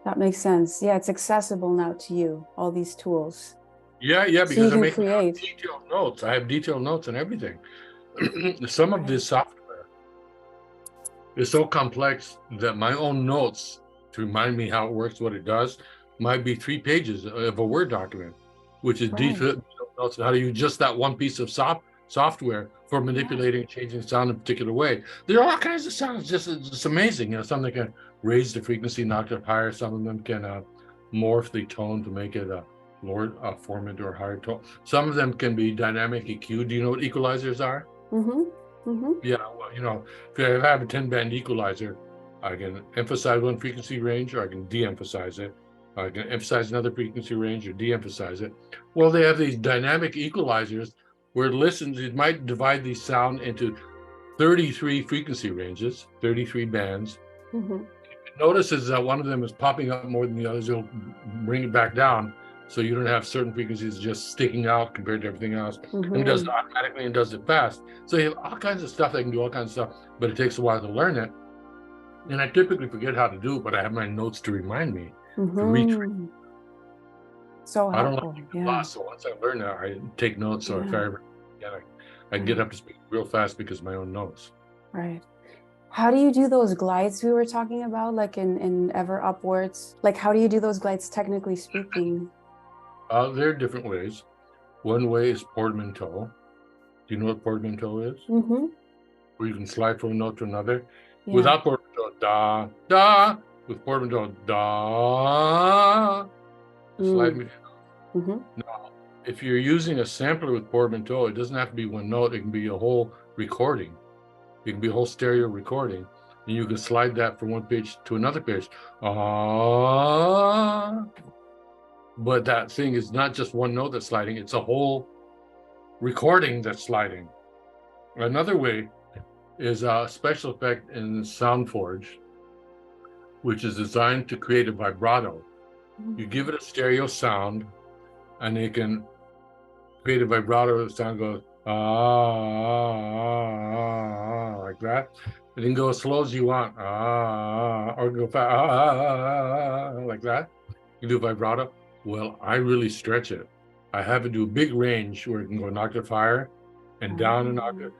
That makes sense. Yeah, it's accessible now to you, all these tools. Yeah, So because you I'm can making create. detailed notes. I have detailed notes and everything. Some of this software is so complex that my own notes to remind me how it works, what it does, might be 3 pages of a Word document, which is detailed notes on how to use just that one piece of software for manipulating and changing sound in a particular way. There are all kinds of sounds, just amazing. You know, some that can raise the frequency, knock it higher. Some of them can morph the tone to make it a lower form into a higher tone. Some of them can be dynamic EQ. Do you know what equalizers are? Yeah, well, you know, if I have a 10-band equalizer, I can emphasize one frequency range or I can de-emphasize it. I can emphasize another frequency range or de-emphasize it. Well, they have these dynamic equalizers where it might divide the sound into 33 frequency ranges, 33 bands. It notices that one of them is popping up more than the others, it'll bring it back down. So you don't have certain frequencies just sticking out compared to everything else. And it does it automatically and does it fast. So you have all kinds of stuff that can do all kinds of stuff, but it takes a while to learn it. And I typically forget how to do it, but I have my notes to remind me to reach. So I don't helpful. like to lost, so once I learn that, I take notes. So if I ever I get up to speed real fast because of my own notes. Right. How do you do those glides we were talking about, like in Ever Upwards? Like, how do you do those glides, technically speaking? There are different ways. One way is portmanteau. Do you know what portmanteau is? Where you can slide from a note to another. Yeah. Without portmanteau, da, da. With portmanteau, da. Slide me. Now, if you're using a sampler with portmanteau, it doesn't have to be one note. It can be a whole recording. It can be a whole stereo recording. And you can slide that from one pitch to another pitch. But that thing is not just one note that's sliding. It's a whole recording that's sliding. Another way is a special effect in SoundForge, which is designed to create a vibrato. You give it a stereo sound, and it can create a vibrato. The sound goes like that. It can go as slow as you want, or go fast, like that. You do vibrato. Well, I really stretch it. I have it do a big range where it can go an octave higher and down an octave.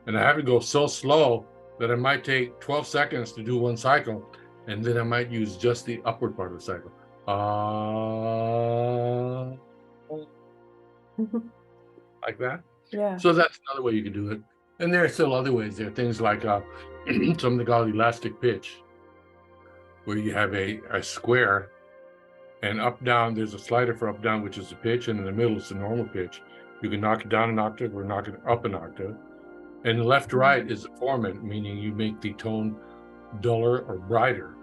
And I have it go so slow that it might take 12 seconds to do one cycle, and then I might use just the upward part of the cycle. Like that. Yeah. So that's another way you can do it. And there are still other ways. There are things like something called elastic pitch, where you have a square, and up down there's a slider for up down, which is the pitch, and in the middle it's the normal pitch. You can knock it down an octave or knock it up an octave. And left to right is the formant, meaning you make the tone duller or brighter.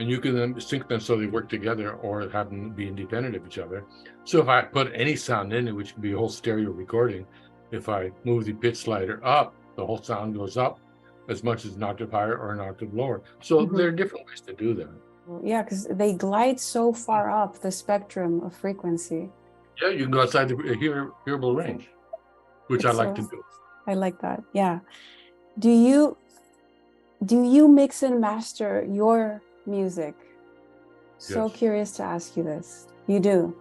And you can then sync them so they work together or have them be independent of each other. So if I put any sound in it, which can be a whole stereo recording, if I move the pitch slider up, the whole sound goes up as much as an octave higher or an octave lower. So there are different ways to do that. Yeah, because they glide so far up the spectrum of frequency. Yeah, you can go outside the hearable range, which I like to do. I like that. Yeah. Do you mix and master your music? So curious to ask you this. You do?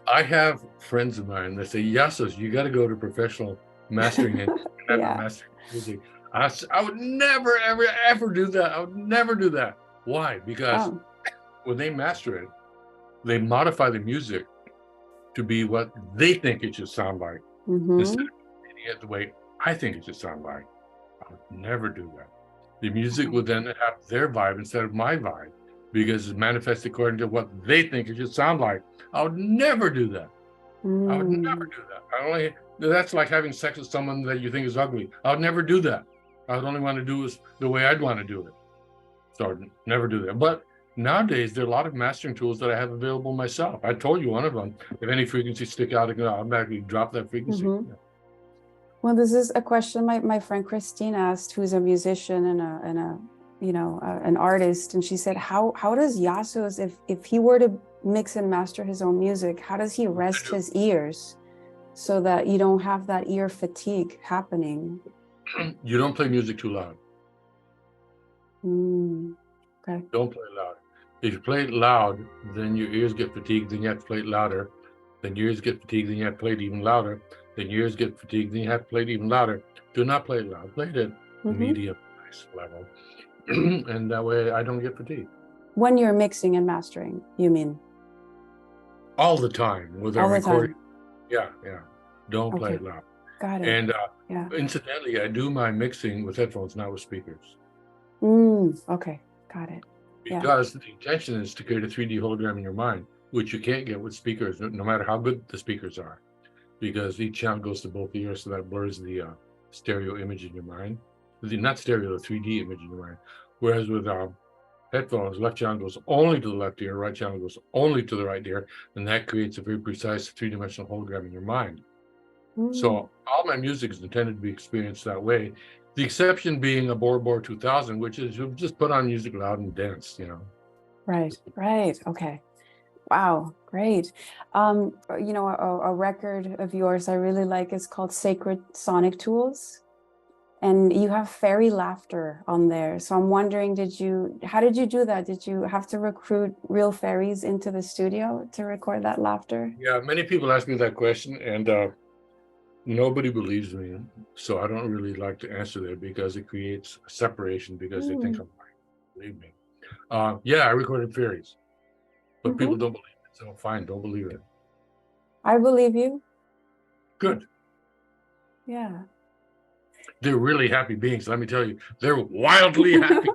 I have friends of mine that say, Iasos, you got to go to professional mastering and mastering music. I would never, ever do that. I would never do that. Why? Because when they master it, they modify the music to be what they think it should sound like, instead of making it the way I think it should sound like. I would never do that. The music would then have their vibe instead of my vibe, because it's manifested according to what they think it should sound like. I would never do that. I would never do that. That's like having sex with someone that you think is ugly. I would never do that. I would only want to do it the way I'd want to do it. So I'd never do that. But nowadays, there are a lot of mastering tools that I have available myself. I told you one of them. If any frequencies stick out, I can automatically drop that frequency. Well, this is a question my friend Christine asked, who's a musician and a an artist, and she said, how does Iasos, if he were to mix and master his own music, how does he rest his ears so that you don't have that ear fatigue happening? You don't play music too loud. Okay. Don't play loud. If you play it loud, then your ears get fatigued, then you have to play it louder. Then your ears get fatigued, then you have to play it even louder. Then your ears get fatigued, then you have to play it even louder. Do not play it loud. Play it at medium, nice level. And that way I don't get fatigued. When you're mixing and mastering, you mean? All the time with our recording. Yeah. Don't play it loud. Got it. And incidentally, I do my mixing with headphones, not with speakers. Okay, got it. Because the intention is to create a 3D hologram in your mind, which you can't get with speakers, no matter how good the speakers are, because each channel goes to both ears, so that blurs the stereo image in your mind. Not stereo, the 3D image in your mind. Whereas with headphones, left channel goes only to the left ear, right channel goes only to the right ear, and that creates a very precise three-dimensional hologram in your mind. So all my music is intended to be experienced that way. The exception being a Bora Bora 2000, which is you just put on music loud and dance, Right. Okay. Wow, great. A record of yours I really like is called Sacred Sonic Tools. And you have fairy laughter on there. So I'm wondering, how did you do that? Did you have to recruit real fairies into the studio to record that laughter? Yeah, many people ask me that question, and nobody believes me. So I don't really like to answer that because it creates a separation because they think I'm lying. Believe me. I recorded fairies, but people don't believe it. So fine, don't believe it. I believe you. Good. Yeah. They're really happy beings. Let me tell you, they're wildly happy.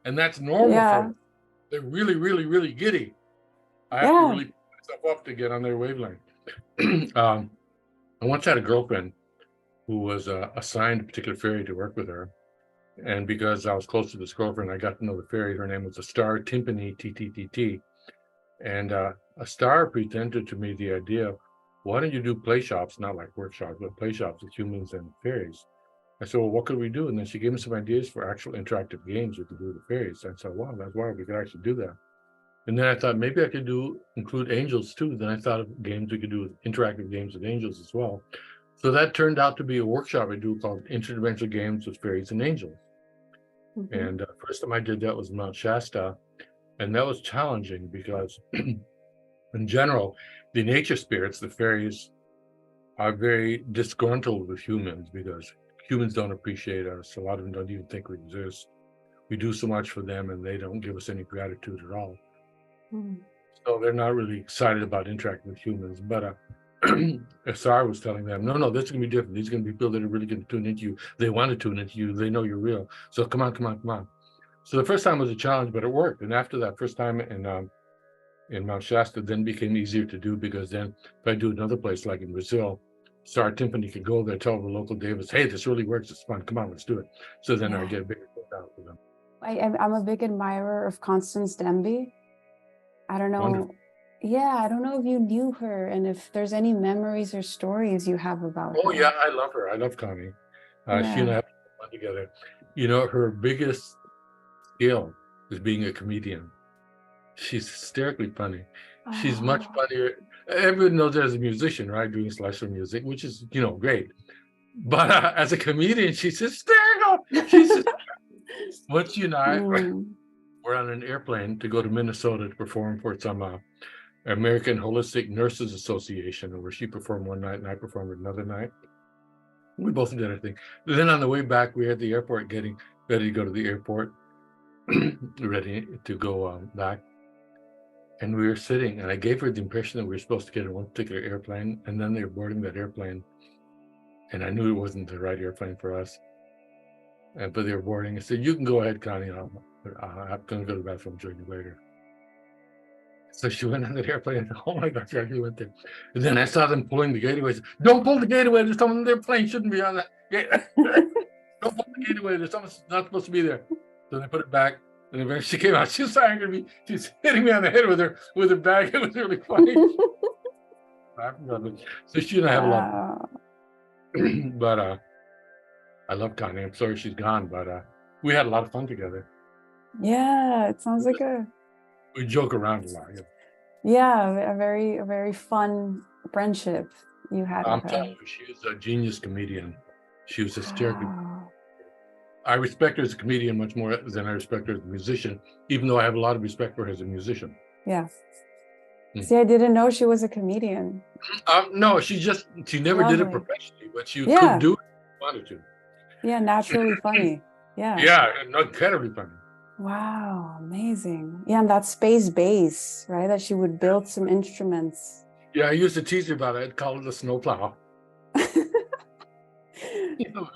And that's normal for them. They're really, really, really giddy. I have to really put myself up to get on their wavelength. I once had a girlfriend who was assigned a particular fairy to work with her. And because I was close to this girlfriend, I got to know the fairy. Her name was a star timpani, TTTT. And a star presented to me the idea, why don't you do play shops, not like workshops, but play shops with humans and fairies? I said, well, what could we do? And then she gave me some ideas for actual interactive games we could do with the fairies. I said, wow, that's why we could actually do that. And then I thought maybe I could include angels too. Then I thought of games we could do with interactive games with angels as well. So that turned out to be a workshop I do called Interdimensional Games with Fairies and Angels. And first time I did that was Mount Shasta. And that was challenging because in general, the nature spirits, the fairies, are very disgruntled with humans because humans don't appreciate us. A lot of them don't even think we exist. We do so much for them and they don't give us any gratitude at all. So they're not really excited about interacting with humans. But SR was telling them, no, this is going to be different. These are going to be people that are really going to tune into you. They want to tune into you. They know you're real. So come on. So the first time was a challenge, but it worked. And after that first time in Mount Shasta, then became easier to do because then if I do another place like in Brazil, Star Timpani could go there, tell the local Davis, hey, this really works. It's fun. Come on, let's do it. So then I get a bigger out for them. I'm a big admirer of Constance Demby. I don't know. Wonderful. Yeah, I don't know if you knew her and if there's any memories or stories you have about her. Oh, yeah, I love her. I love Connie. She and I have fun together. Her biggest skill is being a comedian. She's hysterically funny. She's much funnier. Everyone knows her as a musician, right? Doing slasher music, which is, great. But as a comedian, she's hysterical. Once she and I were on an airplane to go to Minnesota to perform for some American Holistic Nurses Association, where she performed one night and I performed another night. We both did our thing. Then on the way back, we were at the airport getting ready to go to the airport, ready to go back. And we were sitting, and I gave her the impression that we were supposed to get in one particular airplane, and then they were boarding that airplane. And I knew it wasn't the right airplane for us. But they were boarding. I said, you can go ahead, Connie. I'm going to go to the bathroom and join you later. So she went on that airplane, and oh my gosh, she went there. And then I saw them pulling the gate away. I said, don't pull the gate away. There's someone on their plane. Shouldn't be on that gate. Don't pull the gate away. There's someone not supposed to be there. So they put it back. And eventually she came out. She was so angry at me. She's hitting me on the head with her bag. It was really funny. So she and I have a lot. But I love Connie. I'm sorry she's gone, but we had a lot of fun together. Yeah, it sounds like a We joke around a lot. yeah, a very fun friendship you had I'm with telling her. you, she is a genius comedian. She was hysterically. Wow. I respect her as a comedian much more than I respect her as a musician, even though I have a lot of respect for her as a musician. Yeah. Hmm. See, I didn't know she was a comedian. No, she never did it Lovely. professionally, but she could Yeah. do it if she wanted to. Yeah, naturally funny. Yeah. Yeah, and incredibly funny. Wow, amazing. Yeah, and that space bass, right? That she would build some instruments. Yeah, I used to tease her about it. I'd call it a snowplow.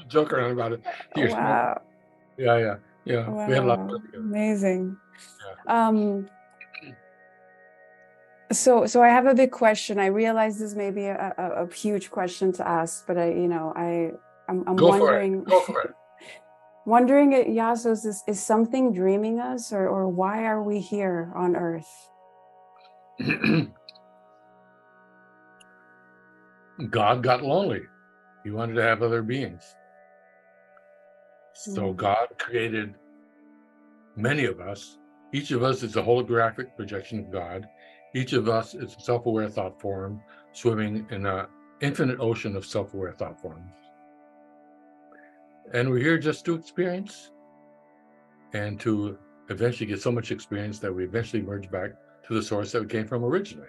Joke around about it. Your snow. Wow. Yeah. We had a lot of Wow. fun together. Amazing. Yeah. Um, so I have a big question. I realize this may be a huge question to ask, but I'm Go for it. wondering, Go for it. wondering, Iasos, is something dreaming us, or why are we here on Earth? God got lonely. He wanted to have other beings. So God created many of us. Each of us is a holographic projection of God. Each of us is a self-aware thought form swimming in an infinite ocean of self-aware thought forms. And we're here just to experience and to eventually get so much experience that we eventually merge back to the source that we came from originally.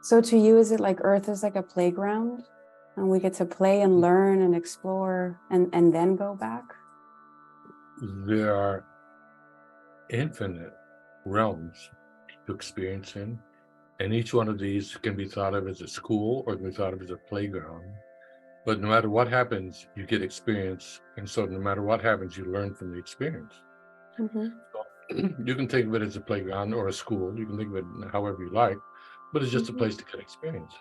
So to you, is it like Earth is like a playground and we get to play and learn and explore and then go back? There are infinite realms to experience in, and each one of these can be thought of as a school or can be thought of as a playground. But no matter what happens, you get experience. And so no matter what happens, you learn from the experience. So you can think of it as a playground or a school. You can think of it however you like, but it's just a place to get experience.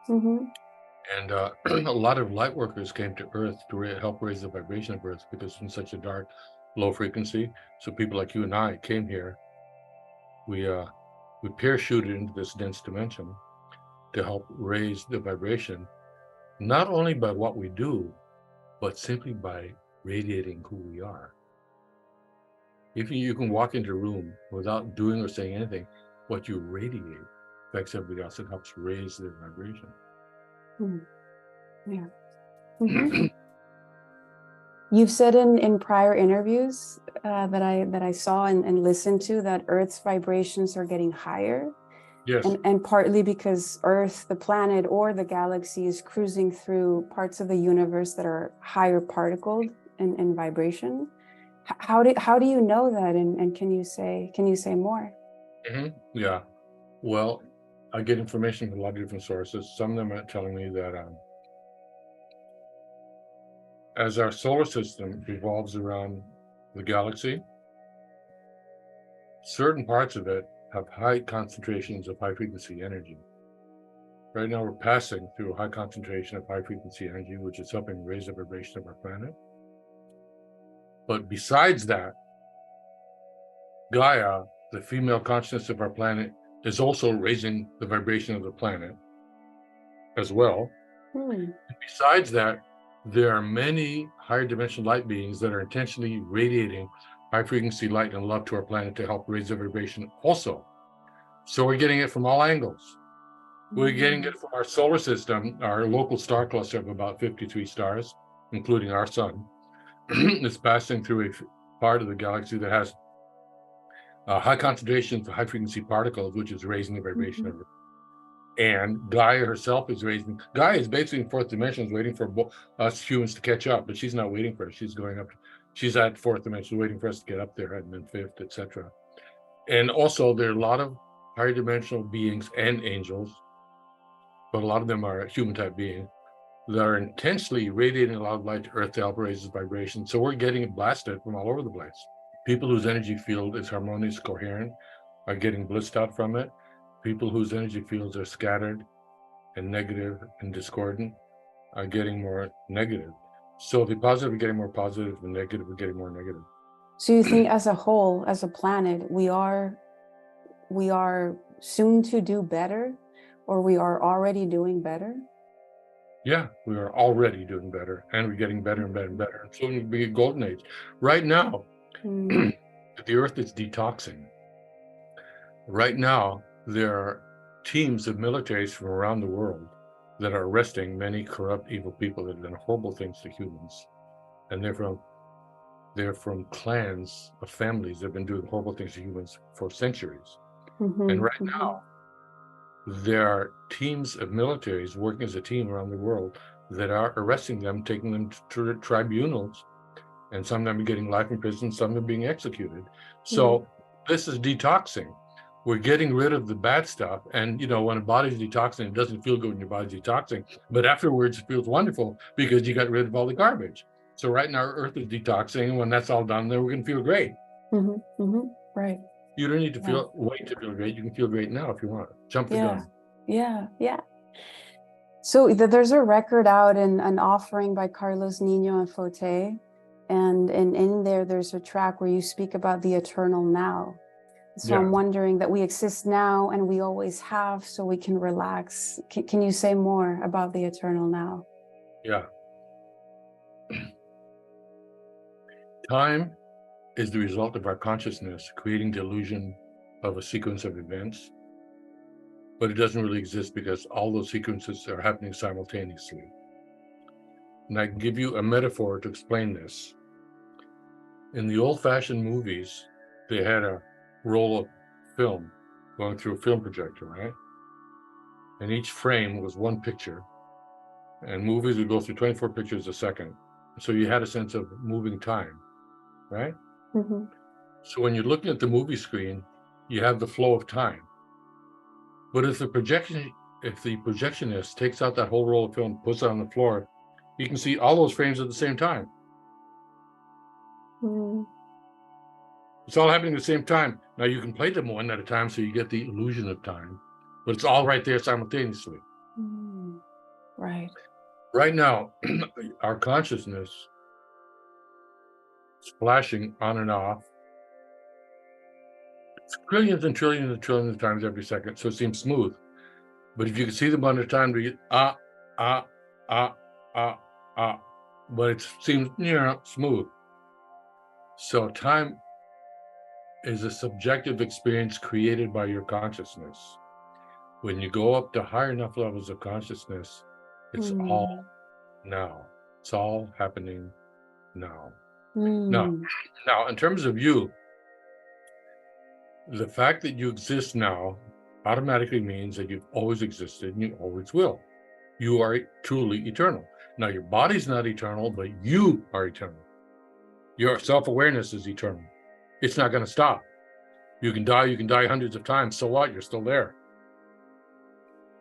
And a lot of light workers came to Earth to help raise the vibration of Earth because it's in such a dark, low frequency. So people like you and I came here. We parachuted into this dense dimension to help raise the vibration, not only by what we do, but simply by radiating who we are. If you can walk into a room without doing or saying anything, what you radiate affects everybody else. It helps raise their vibration. Yeah. You've said in prior interviews that I saw and listened to that Earth's vibrations are getting higher. Yes. And partly because Earth, the planet, or the galaxy is cruising through parts of the universe that are higher particled in vibration. How do you know that? And can you say more? Yeah. Well, I get information from a lot of different sources. Some of them are telling me that as our solar system revolves around the galaxy, certain parts of it have high concentrations of high frequency energy. Right now, we're passing through a high concentration of high frequency energy, which is helping raise the vibration of our planet. But besides that, Gaia, the female consciousness of our planet, is also raising the vibration of the planet as well. Besides that, there are many higher dimensional light beings that are intentionally radiating high frequency light and love to our planet to help raise the vibration also. So we're getting it from all angles. We're getting it from our solar system, our local star cluster of about 53 stars, including our sun. It's passing through a part of the galaxy that has high concentrations of high frequency particles, which is raising the vibration of it. And Gaia herself is raising. Gaia is basically in fourth dimension, is waiting for us humans to catch up, but she's not waiting for us. She's going up. She's at fourth dimension, waiting for us to get up there, and then fifth, etc. And also, there are a lot of higher dimensional beings and angels, but a lot of them are human type beings that are intentionally radiating a lot of light to Earth to help raise its vibration. So we're getting it blasted from all over the place. People whose energy field is harmonious, coherent, are getting blissed out from it. People whose energy fields are scattered and negative and discordant are getting more negative. So the positive are getting more positive, the negative are getting more negative. So you think as a whole, as a planet, we are soon to do better, or we are already doing better? Yeah, we are already doing better, and we're getting better and better and better. And soon it'll be a golden age. Right now, Mm. the earth is detoxing. Right now, there are teams of militaries from around the world that are arresting many corrupt, evil people that have done horrible things to humans. And they're from clans of families that have been doing horrible things to humans for centuries. And right now, there are teams of militaries working as a team around the world that are arresting them, taking them to tribunals, and some of them are getting life in prison, some of them being executed. So this is detoxing. We're getting rid of the bad stuff. And when a body's detoxing, it doesn't feel good when your body's detoxing, but afterwards it feels wonderful because you got rid of all the garbage. So right now, Earth is detoxing. When that's all done, then we're going to feel great. Right. You don't need to wait to feel great. You can feel great now if you want. Jump the gun. Yeah. So there's a record out in an offering by Carlos Nino and Fote, and in there's a track where you speak about the eternal now. So I'm wondering that we exist now and we always have, so we can relax. Can you say more about the eternal now? Yeah. Time is the result of our consciousness creating the illusion of a sequence of events, but it doesn't really exist because all those sequences are happening simultaneously. And I can give you a metaphor to explain this. In the old-fashioned movies, they had a roll of film going through a film projector, right? And each frame was one picture, and movies would go through 24 pictures a second. So you had a sense of moving time, right? So when you're looking at the movie screen, you have the flow of time. But if the projectionist takes out that whole roll of film, puts it on the floor, you can see all those frames at the same time. It's all happening at the same time. Now you can play them one at a time so you get the illusion of time, but it's all right there simultaneously. Right. Right now, our consciousness is flashing on and off. It's trillions and trillions and trillions of times every second, so it seems smooth. But if you can see them on a time, we get but it seems smooth. So time is a subjective experience created by your consciousness. When you go up to higher enough levels of consciousness, it's all now. It's all happening now. Now, in terms of you, the fact that you exist now automatically means that you've always existed and you always will. You are truly eternal. Now, your body's not eternal, but you are eternal. Your self-awareness is eternal. It's not going to stop. You can die hundreds of times. So what? You're still there.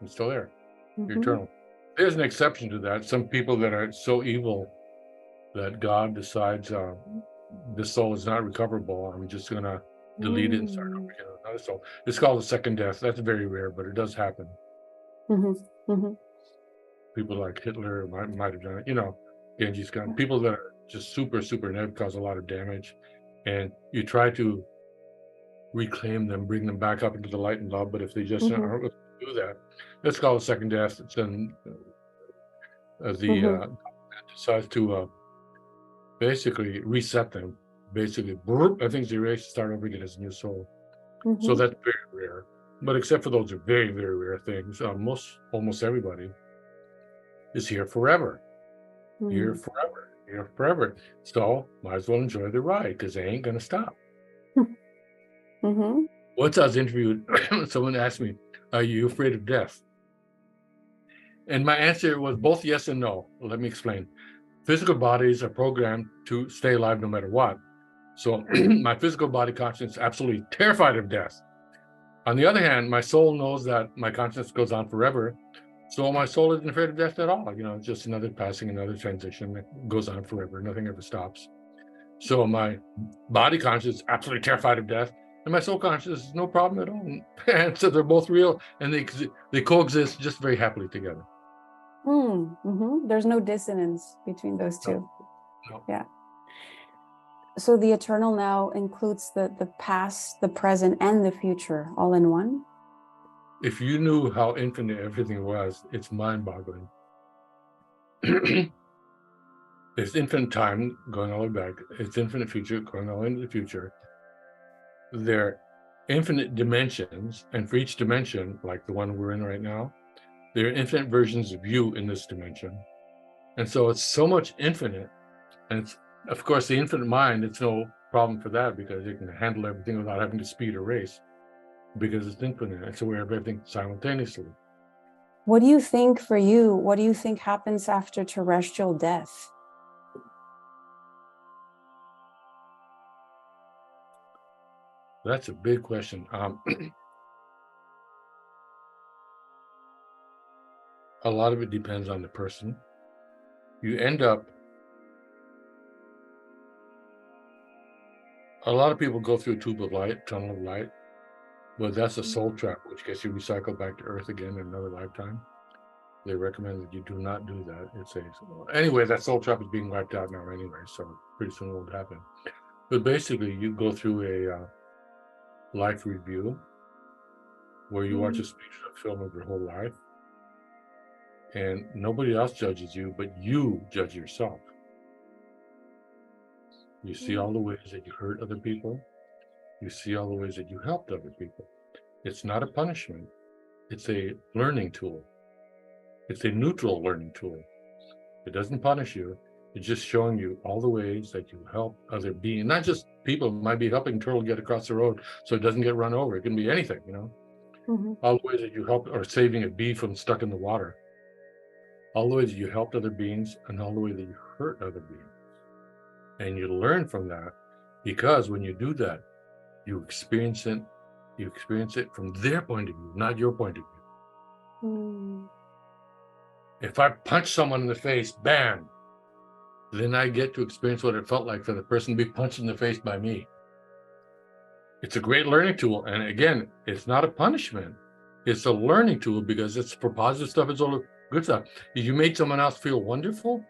You're still there. You're eternal. There's an exception to that. Some people that are so evil that God decides this soul is not recoverable. I'm just going to delete it and start over again with another soul. It's called a second death. That's very rare, but it does happen. People like Hitler might have done it. Genghis Khan. People that are just super negative cause a lot of damage, and you try to reclaim them, bring them back up into the light and love. But if they just aren't able to do that, that's called a second death. It's then decides to basically reset them. Basically, everything's erased, start over again as a new soul. So that's very rare. But except for those are very rare things, almost everybody is here forever. Here forever. So might as well enjoy the ride because they ain't gonna stop. Once I was interviewed, someone asked me, "Are you afraid of death?" And my answer was both yes and no. Let me explain. Physical bodies are programmed to stay alive no matter what. So my physical body conscience is absolutely terrified of death. On the other hand, my soul knows that my consciousness goes on forever. So my soul isn't afraid of death at all. It's just another passing, another transition that goes on forever. Nothing ever stops. So my body conscious is absolutely terrified of death, and my soul conscious is no problem at all. And so they're both real, and they coexist just very happily together. There's no dissonance between those two. No. Yeah. So the eternal now includes the past, the present, and the future all in one? If you knew how infinite everything was, it's mind-boggling. It's infinite time going all the way back. It's infinite future going all into the future. There are infinite dimensions, and for each dimension, like the one we're in right now, there are infinite versions of you in this dimension. And so it's so much infinite. And it's, of course, the infinite mind, it's no problem for that because it can handle everything without having to speed or race because it's infinite. It's aware of everything simultaneously. What do you think for you? What do you think happens after terrestrial death? That's a big question. A lot of it depends on the person. You end up, a lot of people go through a tube of light, tunnel of light, but that's a soul trap, which gets you recycled back to Earth again in another lifetime. They recommend that you do not do that. It's a, anyway, that soul trap is being wiped out now anyway, so pretty soon it won't happen. But basically, you go through a life review where you watch a film of your whole life, and nobody else judges you, but you judge yourself. You see all the ways that you hurt other people. You see all the ways that you helped other people. It's not a punishment. It's a learning tool. It's a neutral learning tool. It doesn't punish you. It's just showing you all the ways that you help other beings, not just people. It might be helping a turtle get across the road so it doesn't get run over. It can be anything, you know. All the ways that you help, or saving a bee from stuck in the water. All the ways that you helped other beings, and all the way that you hurt other beings. And you learn from that, because when you do that, you experience it from their point of view, not your point of view. If I punch someone in the face, bam, then I get to experience what it felt like for the person to be punched in the face by me. It's a great learning tool. And again, it's not a punishment. It's a learning tool because it's for positive stuff. It's all good stuff. If you made someone else feel wonderful,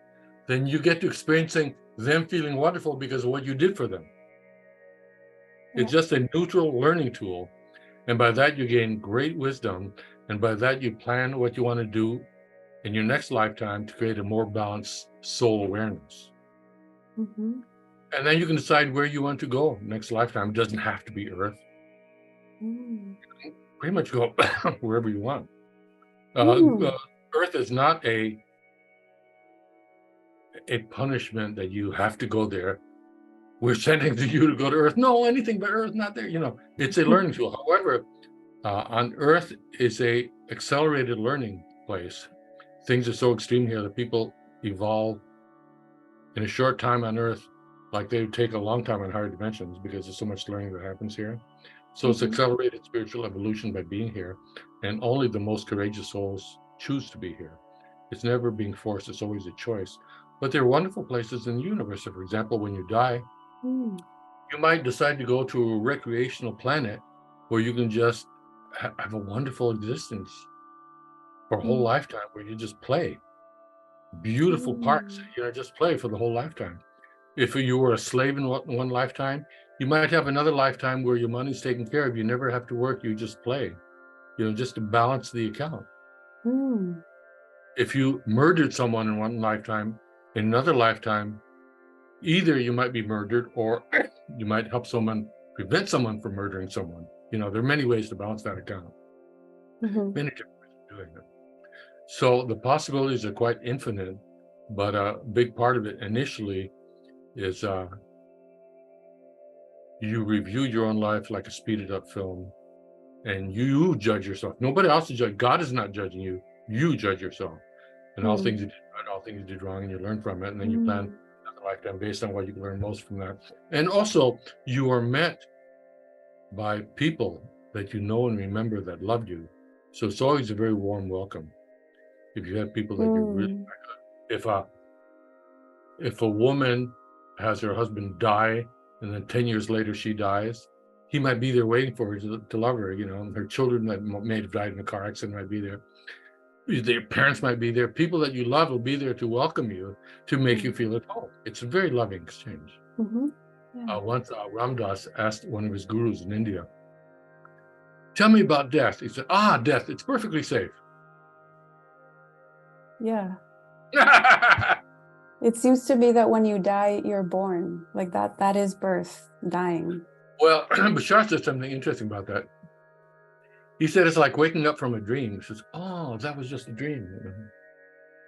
then you get to experiencing them feeling wonderful because of what you did for them. It's just a neutral learning tool. And by that, you gain great wisdom. And by that, you plan what you want to do in your next lifetime to create a more balanced soul awareness. And then you can decide where you want to go next lifetime. It doesn't have to be Earth. You can pretty much go wherever you want. Earth is not a punishment that you have to go there. We're sending you to go to Earth. No, anything but Earth, not there. You know, it's a learning tool. However, on Earth is a accelerated learning place. Things are so extreme here that people evolve in a short time on Earth, like they would take a long time on higher dimensions because there's so much learning that happens here. So it's accelerated spiritual evolution by being here, and only the most courageous souls choose to be here. It's never being forced, it's always a choice. But there are wonderful places in the universe. So for example, when you die, you might decide to go to a recreational planet where you can just have a wonderful existence for a whole lifetime, where you just play. Beautiful parks, you know, just play for the whole lifetime. If you were a slave in one lifetime, you might have another lifetime where your money's taken care of. You never have to work, you just play, you know, just to balance the account. If you murdered someone in one lifetime, in another lifetime, either you might be murdered or you might help someone, prevent someone from murdering someone. You know, there are many ways to balance that account. Many different ways of doing it. So the possibilities are quite infinite, but a big part of it initially is you review your own life like a speeded up film, and you judge yourself. Nobody else is judging. God is not judging you. You judge yourself. And all things you did right, all things you did wrong, and you learn from it. And then you plan another lifetime based on what you can learn most from that. And also, you are met by people that you know and remember that loved you. So it's always a very warm welcome. If you have people that you're really, if a woman has her husband die and then 10 years later she dies, he might be there waiting for her to love her. You know, her children that may have died in a car accident might be there. Their parents might be there. People that you love will be there to welcome you, to make you feel at home. It's a very loving exchange. Once Ram Dass asked one of his gurus in India, "Tell me about death." He said, death, it's perfectly safe. Yeah. It seems to be that when you die, you're born. Like that is birth, dying. Well, Bashar said something interesting about that. He said it's like waking up from a dream. He says, "Oh, that was just a dream,"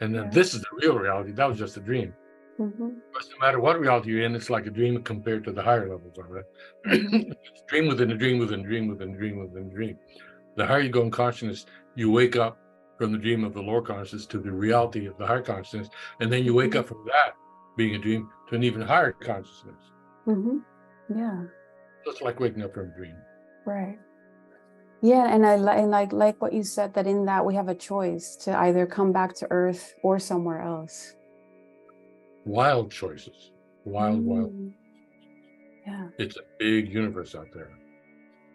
and then this is the real reality. That was just a dream. Mm-hmm. But no matter what reality you're in, it's like a dream compared to the higher levels of it. Mm-hmm. It's dream within a dream within a dream within a dream within a dream. The higher you go in consciousness, you wake up from the dream of the lower consciousness to the reality of the higher consciousness, and then you wake up from that being a dream to an even higher consciousness. Mm-hmm. Yeah. Just like waking up from a dream. Right. Yeah, and like what you said, that in that we have a choice to either come back to Earth or somewhere else. Wild choices. Wild. Yeah. It's a big universe out there.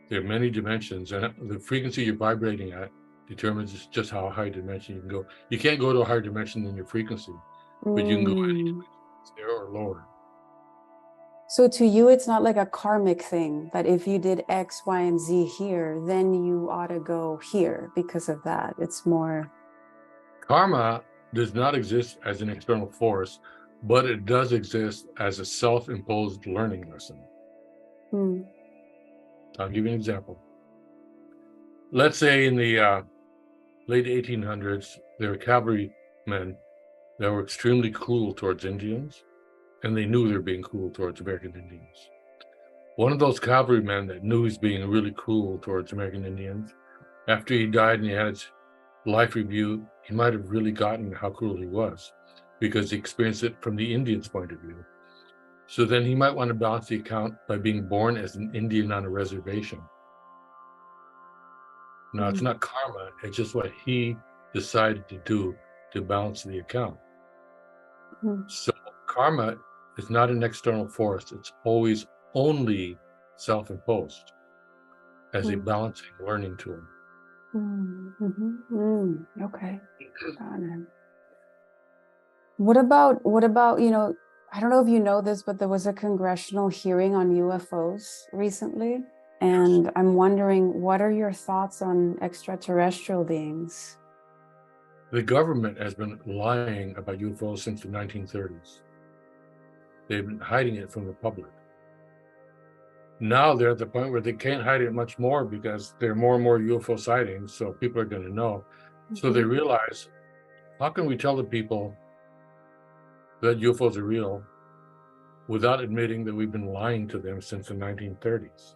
There are many dimensions, and the frequency you're vibrating at determines just how high dimension you can go. You can't go to a higher dimension than your frequency, but you can go any there or lower. So to you, it's not like a karmic thing that if you did X, Y, and Z here, then you ought to go here because of that. It's more. Karma does not exist as an external force, but it does exist as a self-imposed learning lesson. I'll give you an example. Let's say in the late 1800s, there were cavalrymen that were extremely cruel towards Indians, and they knew they were being cruel towards American Indians. One of those cavalrymen that knew he was being really cruel towards American Indians, after he died and he had his life review, he might have really gotten how cruel he was because he experienced it from the Indians' point of view. So then he might want to balance the account by being born as an Indian on a reservation. Now, it's not karma, it's just what he decided to do to balance the account. So karma is not an external force. It's always only self-imposed as a balancing learning tool. Okay. Got it. What about, I don't know if you know this, but there was a congressional hearing on UFOs recently. And I'm wondering, what are your thoughts on extraterrestrial beings? The government has been lying about UFOs since the 1930s. They've been hiding it from the public. Now they're at the point where they can't hide it much more because there are more and more UFO sightings, so people are going to know. So they realize, how can we tell the people that UFOs are real without admitting that we've been lying to them since the 1930s?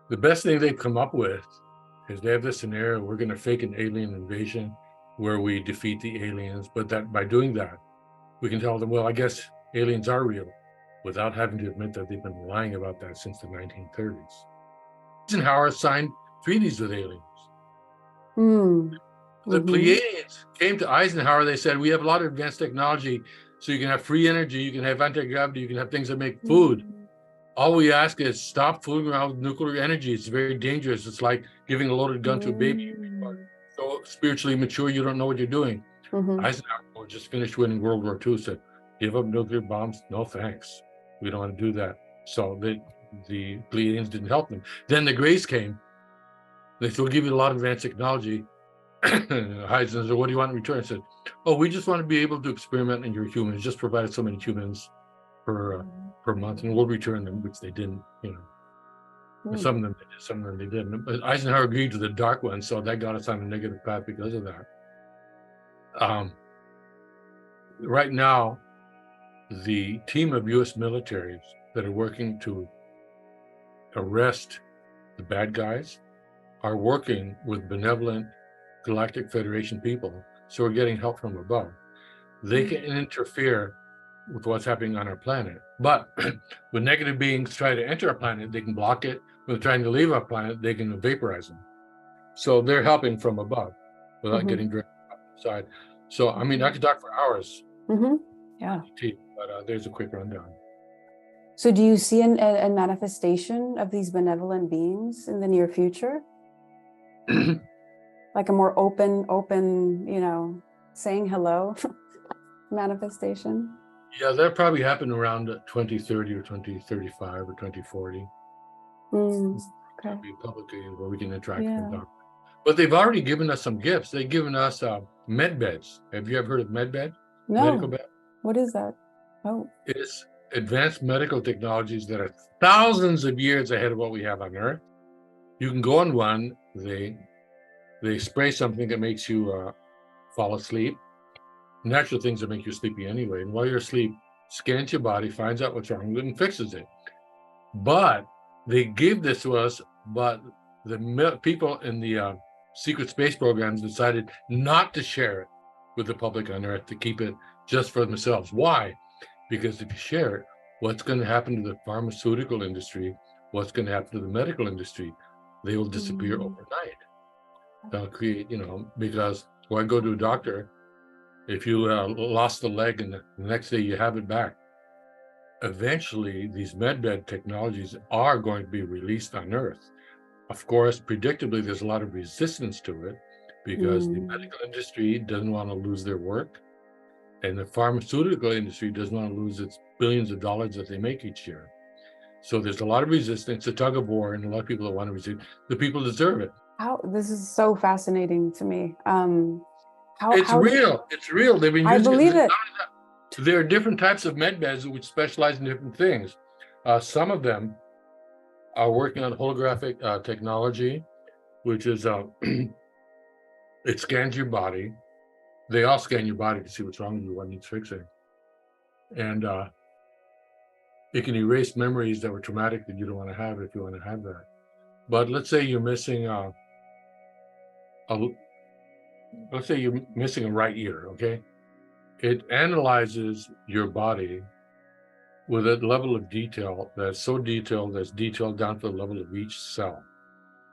The best thing they've come up with is they have this scenario, we're going to fake an alien invasion where we defeat the aliens, but that by doing that, we can tell them, well, I guess aliens are real, without having to admit that they've been lying about that since the 1930s. Eisenhower signed treaties with aliens. The Pleiadians came to Eisenhower, they said, we have a lot of advanced technology, so you can have free energy, you can have anti-gravity, you can have things that make food. All we ask is stop fooling around with nuclear energy. It's very dangerous. It's like giving a loaded gun to a baby. So spiritually mature, you don't know what you're doing. Eisenhower just finished winning World War II, said, give up nuclear bombs? No, thanks. We don't want to do that. So the Pleiadians didn't help them. Then the Greys came. They said, we'll give you a lot of advanced technology. Heisenberg said, what do you want in return? I said, oh, we just want to be able to experiment in your humans. Just provided so many humans per month, and we'll return them, which they didn't, Some of them they did, some of them they didn't. But Eisenhower agreed to the dark one, so that got us on a negative path because of that. Right now, the team of U.S. militaries that are working to arrest the bad guys are working with benevolent Galactic Federation people, so we're getting help from above. They can interfere with what's happening on our planet, but when negative beings try to enter our planet, they can block it. When they're trying to leave our planet, they can vaporize them. So they're helping from above without getting directly outside. So, I mean, I could talk for hours. Yeah. But there's a quick rundown. So do you see a manifestation of these benevolent beings in the near future? Like a more open, saying hello manifestation? Yeah, that probably happened around 2030 or 2035 or 2040. Okay. Be publicly where we can interact with them. But they've already given us some gifts. They've given us med beds. Have you ever heard of med bed? Medical No. bed? What is that? Oh. It's advanced medical technologies that are thousands of years ahead of what we have on Earth. You can go on one. They spray something that makes you fall asleep. Natural things that make you sleepy anyway. And while you're asleep, scans your body, finds out what's wrong with it, and fixes it. But they give this to us, but the people in the secret space programs decided not to share it with the public on Earth, to keep it just for themselves. Why? Because if you share it, what's going to happen to the pharmaceutical industry? What's going to happen to the medical industry? They will disappear overnight. They'll create, because when I go to a doctor, if you lost a leg and the next day you have it back, eventually these medbed technologies are going to be released on Earth. Of course, predictably, there's a lot of resistance to it because the medical industry doesn't want to lose their work, and the pharmaceutical industry doesn't want to lose its billions of dollars that they make each year. So there's a lot of resistance, a tug of war, and a lot of people that want to resist. The people deserve it. This is so fascinating to me. It's real. It's real. They've been using I believe it. There are different types of med beds which specialize in different things. Some of them are working on holographic technology, which is it scans your body. They all scan your body to see what's wrong with you, what needs fixing, and it can erase memories that were traumatic that you don't want to have if you want to have that. But let's say you're missing let's say you're missing a right ear. Okay, it analyzes your body with a level of detail that's so detailed, that's detailed down to the level of each cell.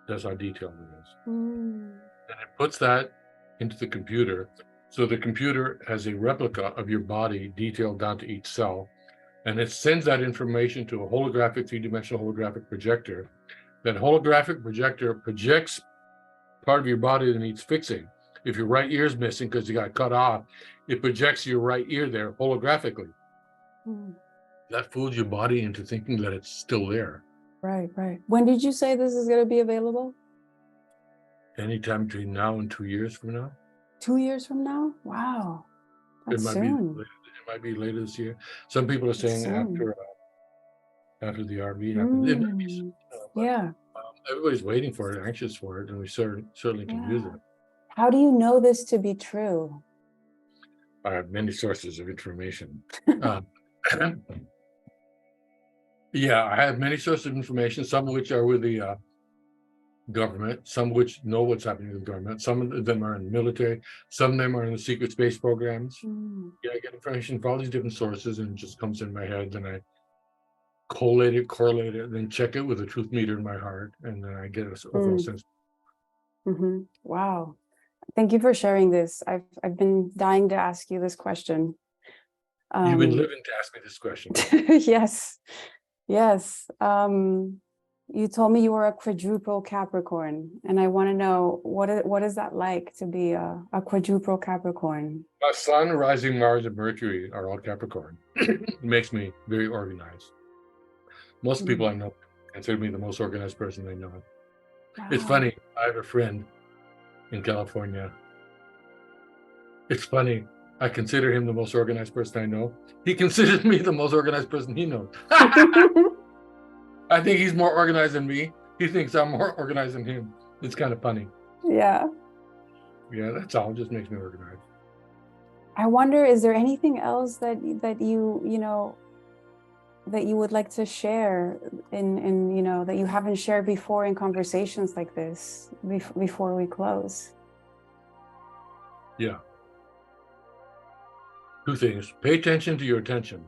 That's how detailed it is. And it puts that into the computer. So the computer has a replica of your body detailed down to each cell. And it sends that information to a holographic, three-dimensional holographic projector. That holographic projector projects part of your body that needs fixing. If your right ear is missing because you got cut off, it projects your right ear there holographically. That fools your body into thinking that it's still there. Right. When did you say this is going to be available? Anytime between now and 2 years from now. 2 years from now? Wow. That's soon. It might be later this year. Some people are saying after the RV happens. It might be soon, but, everybody's waiting for it, anxious for it, and we certainly can use it. How do you know this to be true? I have many sources of information. Yeah, I have many sources of information, some of which are with the government, some of which know what's happening with the government. Some of them are in the military, some of them are in the secret space programs. Yeah, I get information from all these different sources, and it just comes in my head, and I correlate it, then check it with a truth meter in my heart, and then I get an overall sense. Wow. Thank you for sharing this. I've been dying to ask you this question. You've been living to ask me this question. Yes. You told me you were a quadruple Capricorn, and I want to know what is that like to be a quadruple Capricorn? My Sun, rising Mars, and Mercury are all Capricorn. It makes me very organized. Most people I know consider me the most organized person they know. Wow. It's funny. I have a friend in California. It's funny. I consider him the most organized person I know. He considers me the most organized person he knows. I think he's more organized than me. He thinks I'm more organized than him. It's kind of funny. Yeah, that's all. It just makes me organized. I wonder, is there anything else that you would like to share in that you haven't shared before in conversations like this before we close? Yeah. Two things. Pay attention to your attention.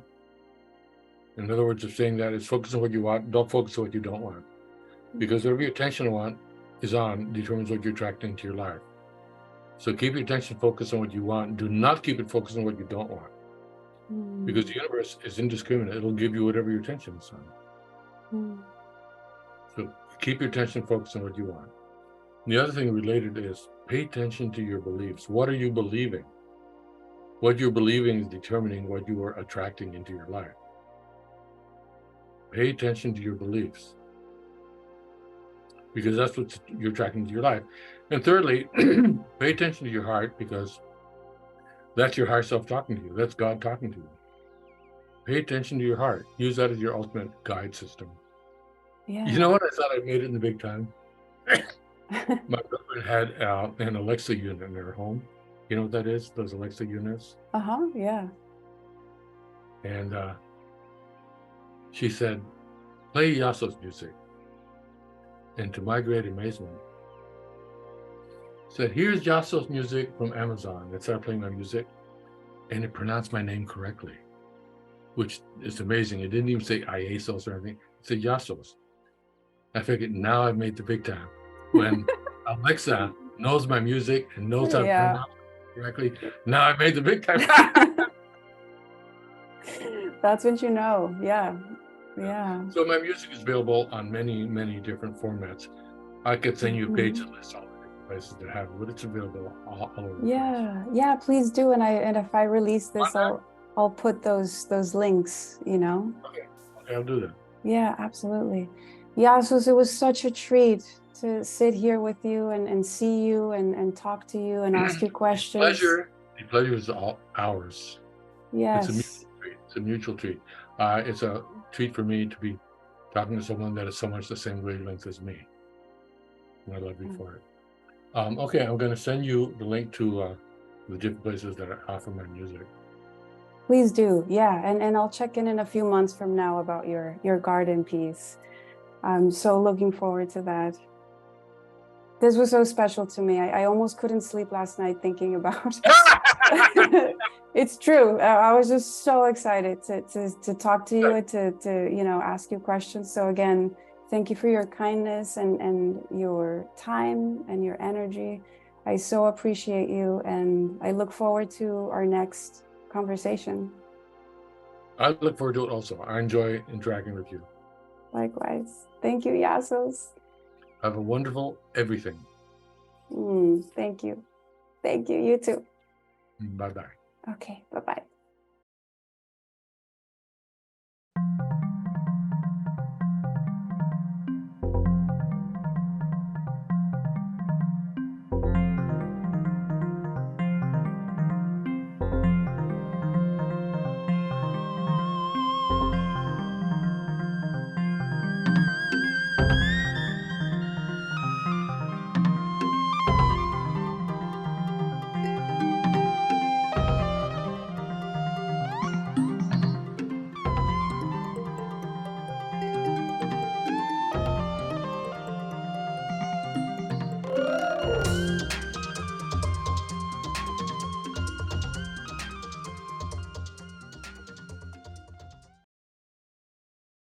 In other words, of saying that is focus on what you want, don't focus on what you don't want. Because whatever your attention is on determines what you're attracting into your life. So keep your attention focused on what you want. Do not keep it focused on what you don't want. Because the universe is indiscriminate. It'll give you whatever your attention is on. So keep your attention focused on what you want. And the other thing related is pay attention to your beliefs. What are you believing? What you're believing is determining what you are attracting into your life. Pay attention to your beliefs. because that's what you're attracting to your life. And thirdly, pay attention to your heart, because that's your higher self talking to you. That's God talking to you. Pay attention to your heart. Use that as your ultimate guide system. Yeah. You know what? I thought I made it in the big time. My girlfriend had an Alexa unit in her home. You know what that is? Those Alexa units. Yeah. And she said, play Iasos music. And to my great amazement, said, here's Iasos music from Amazon. It started playing my music, and it pronounced my name correctly, which is amazing. It didn't even say Iasos or anything. It said Iasos. I figured, now I've made the big time. When Alexa knows my music and knows how to pronounce it correctly, now I've made the big time. That's what you know. Yeah. Yeah. So my music is available on many, many different formats. I could send you a page that lists all the different places that have it, but it's available all over the place. Yeah, please do. And if I release this, I'll put those links, you know. Okay, I'll do that. Yeah, absolutely. Iasos, it was such a treat to sit here with you and see you and talk to you and ask you questions. The pleasure is all ours. Yes. It's a mutual treat. It's a treat for me to be talking to someone that is so much the same wavelength as me. And I love you for it. Okay, I'm going to send you the link to the different places that offer my music. Please do. Yeah, and I'll check in a few months from now about your garden piece. I'm so looking forward to that. This was so special to me. I almost couldn't sleep last night thinking about it. It's true. I was just so excited to talk to you and to ask you questions. So again, thank you for your kindness and your time and your energy. I so appreciate you, and I look forward to our next conversation. I look forward to it also. I enjoy interacting with you. Likewise. Thank you, Iasos. Have a wonderful everything. Thank you. Thank you. You too. Bye-bye. Okay, bye-bye.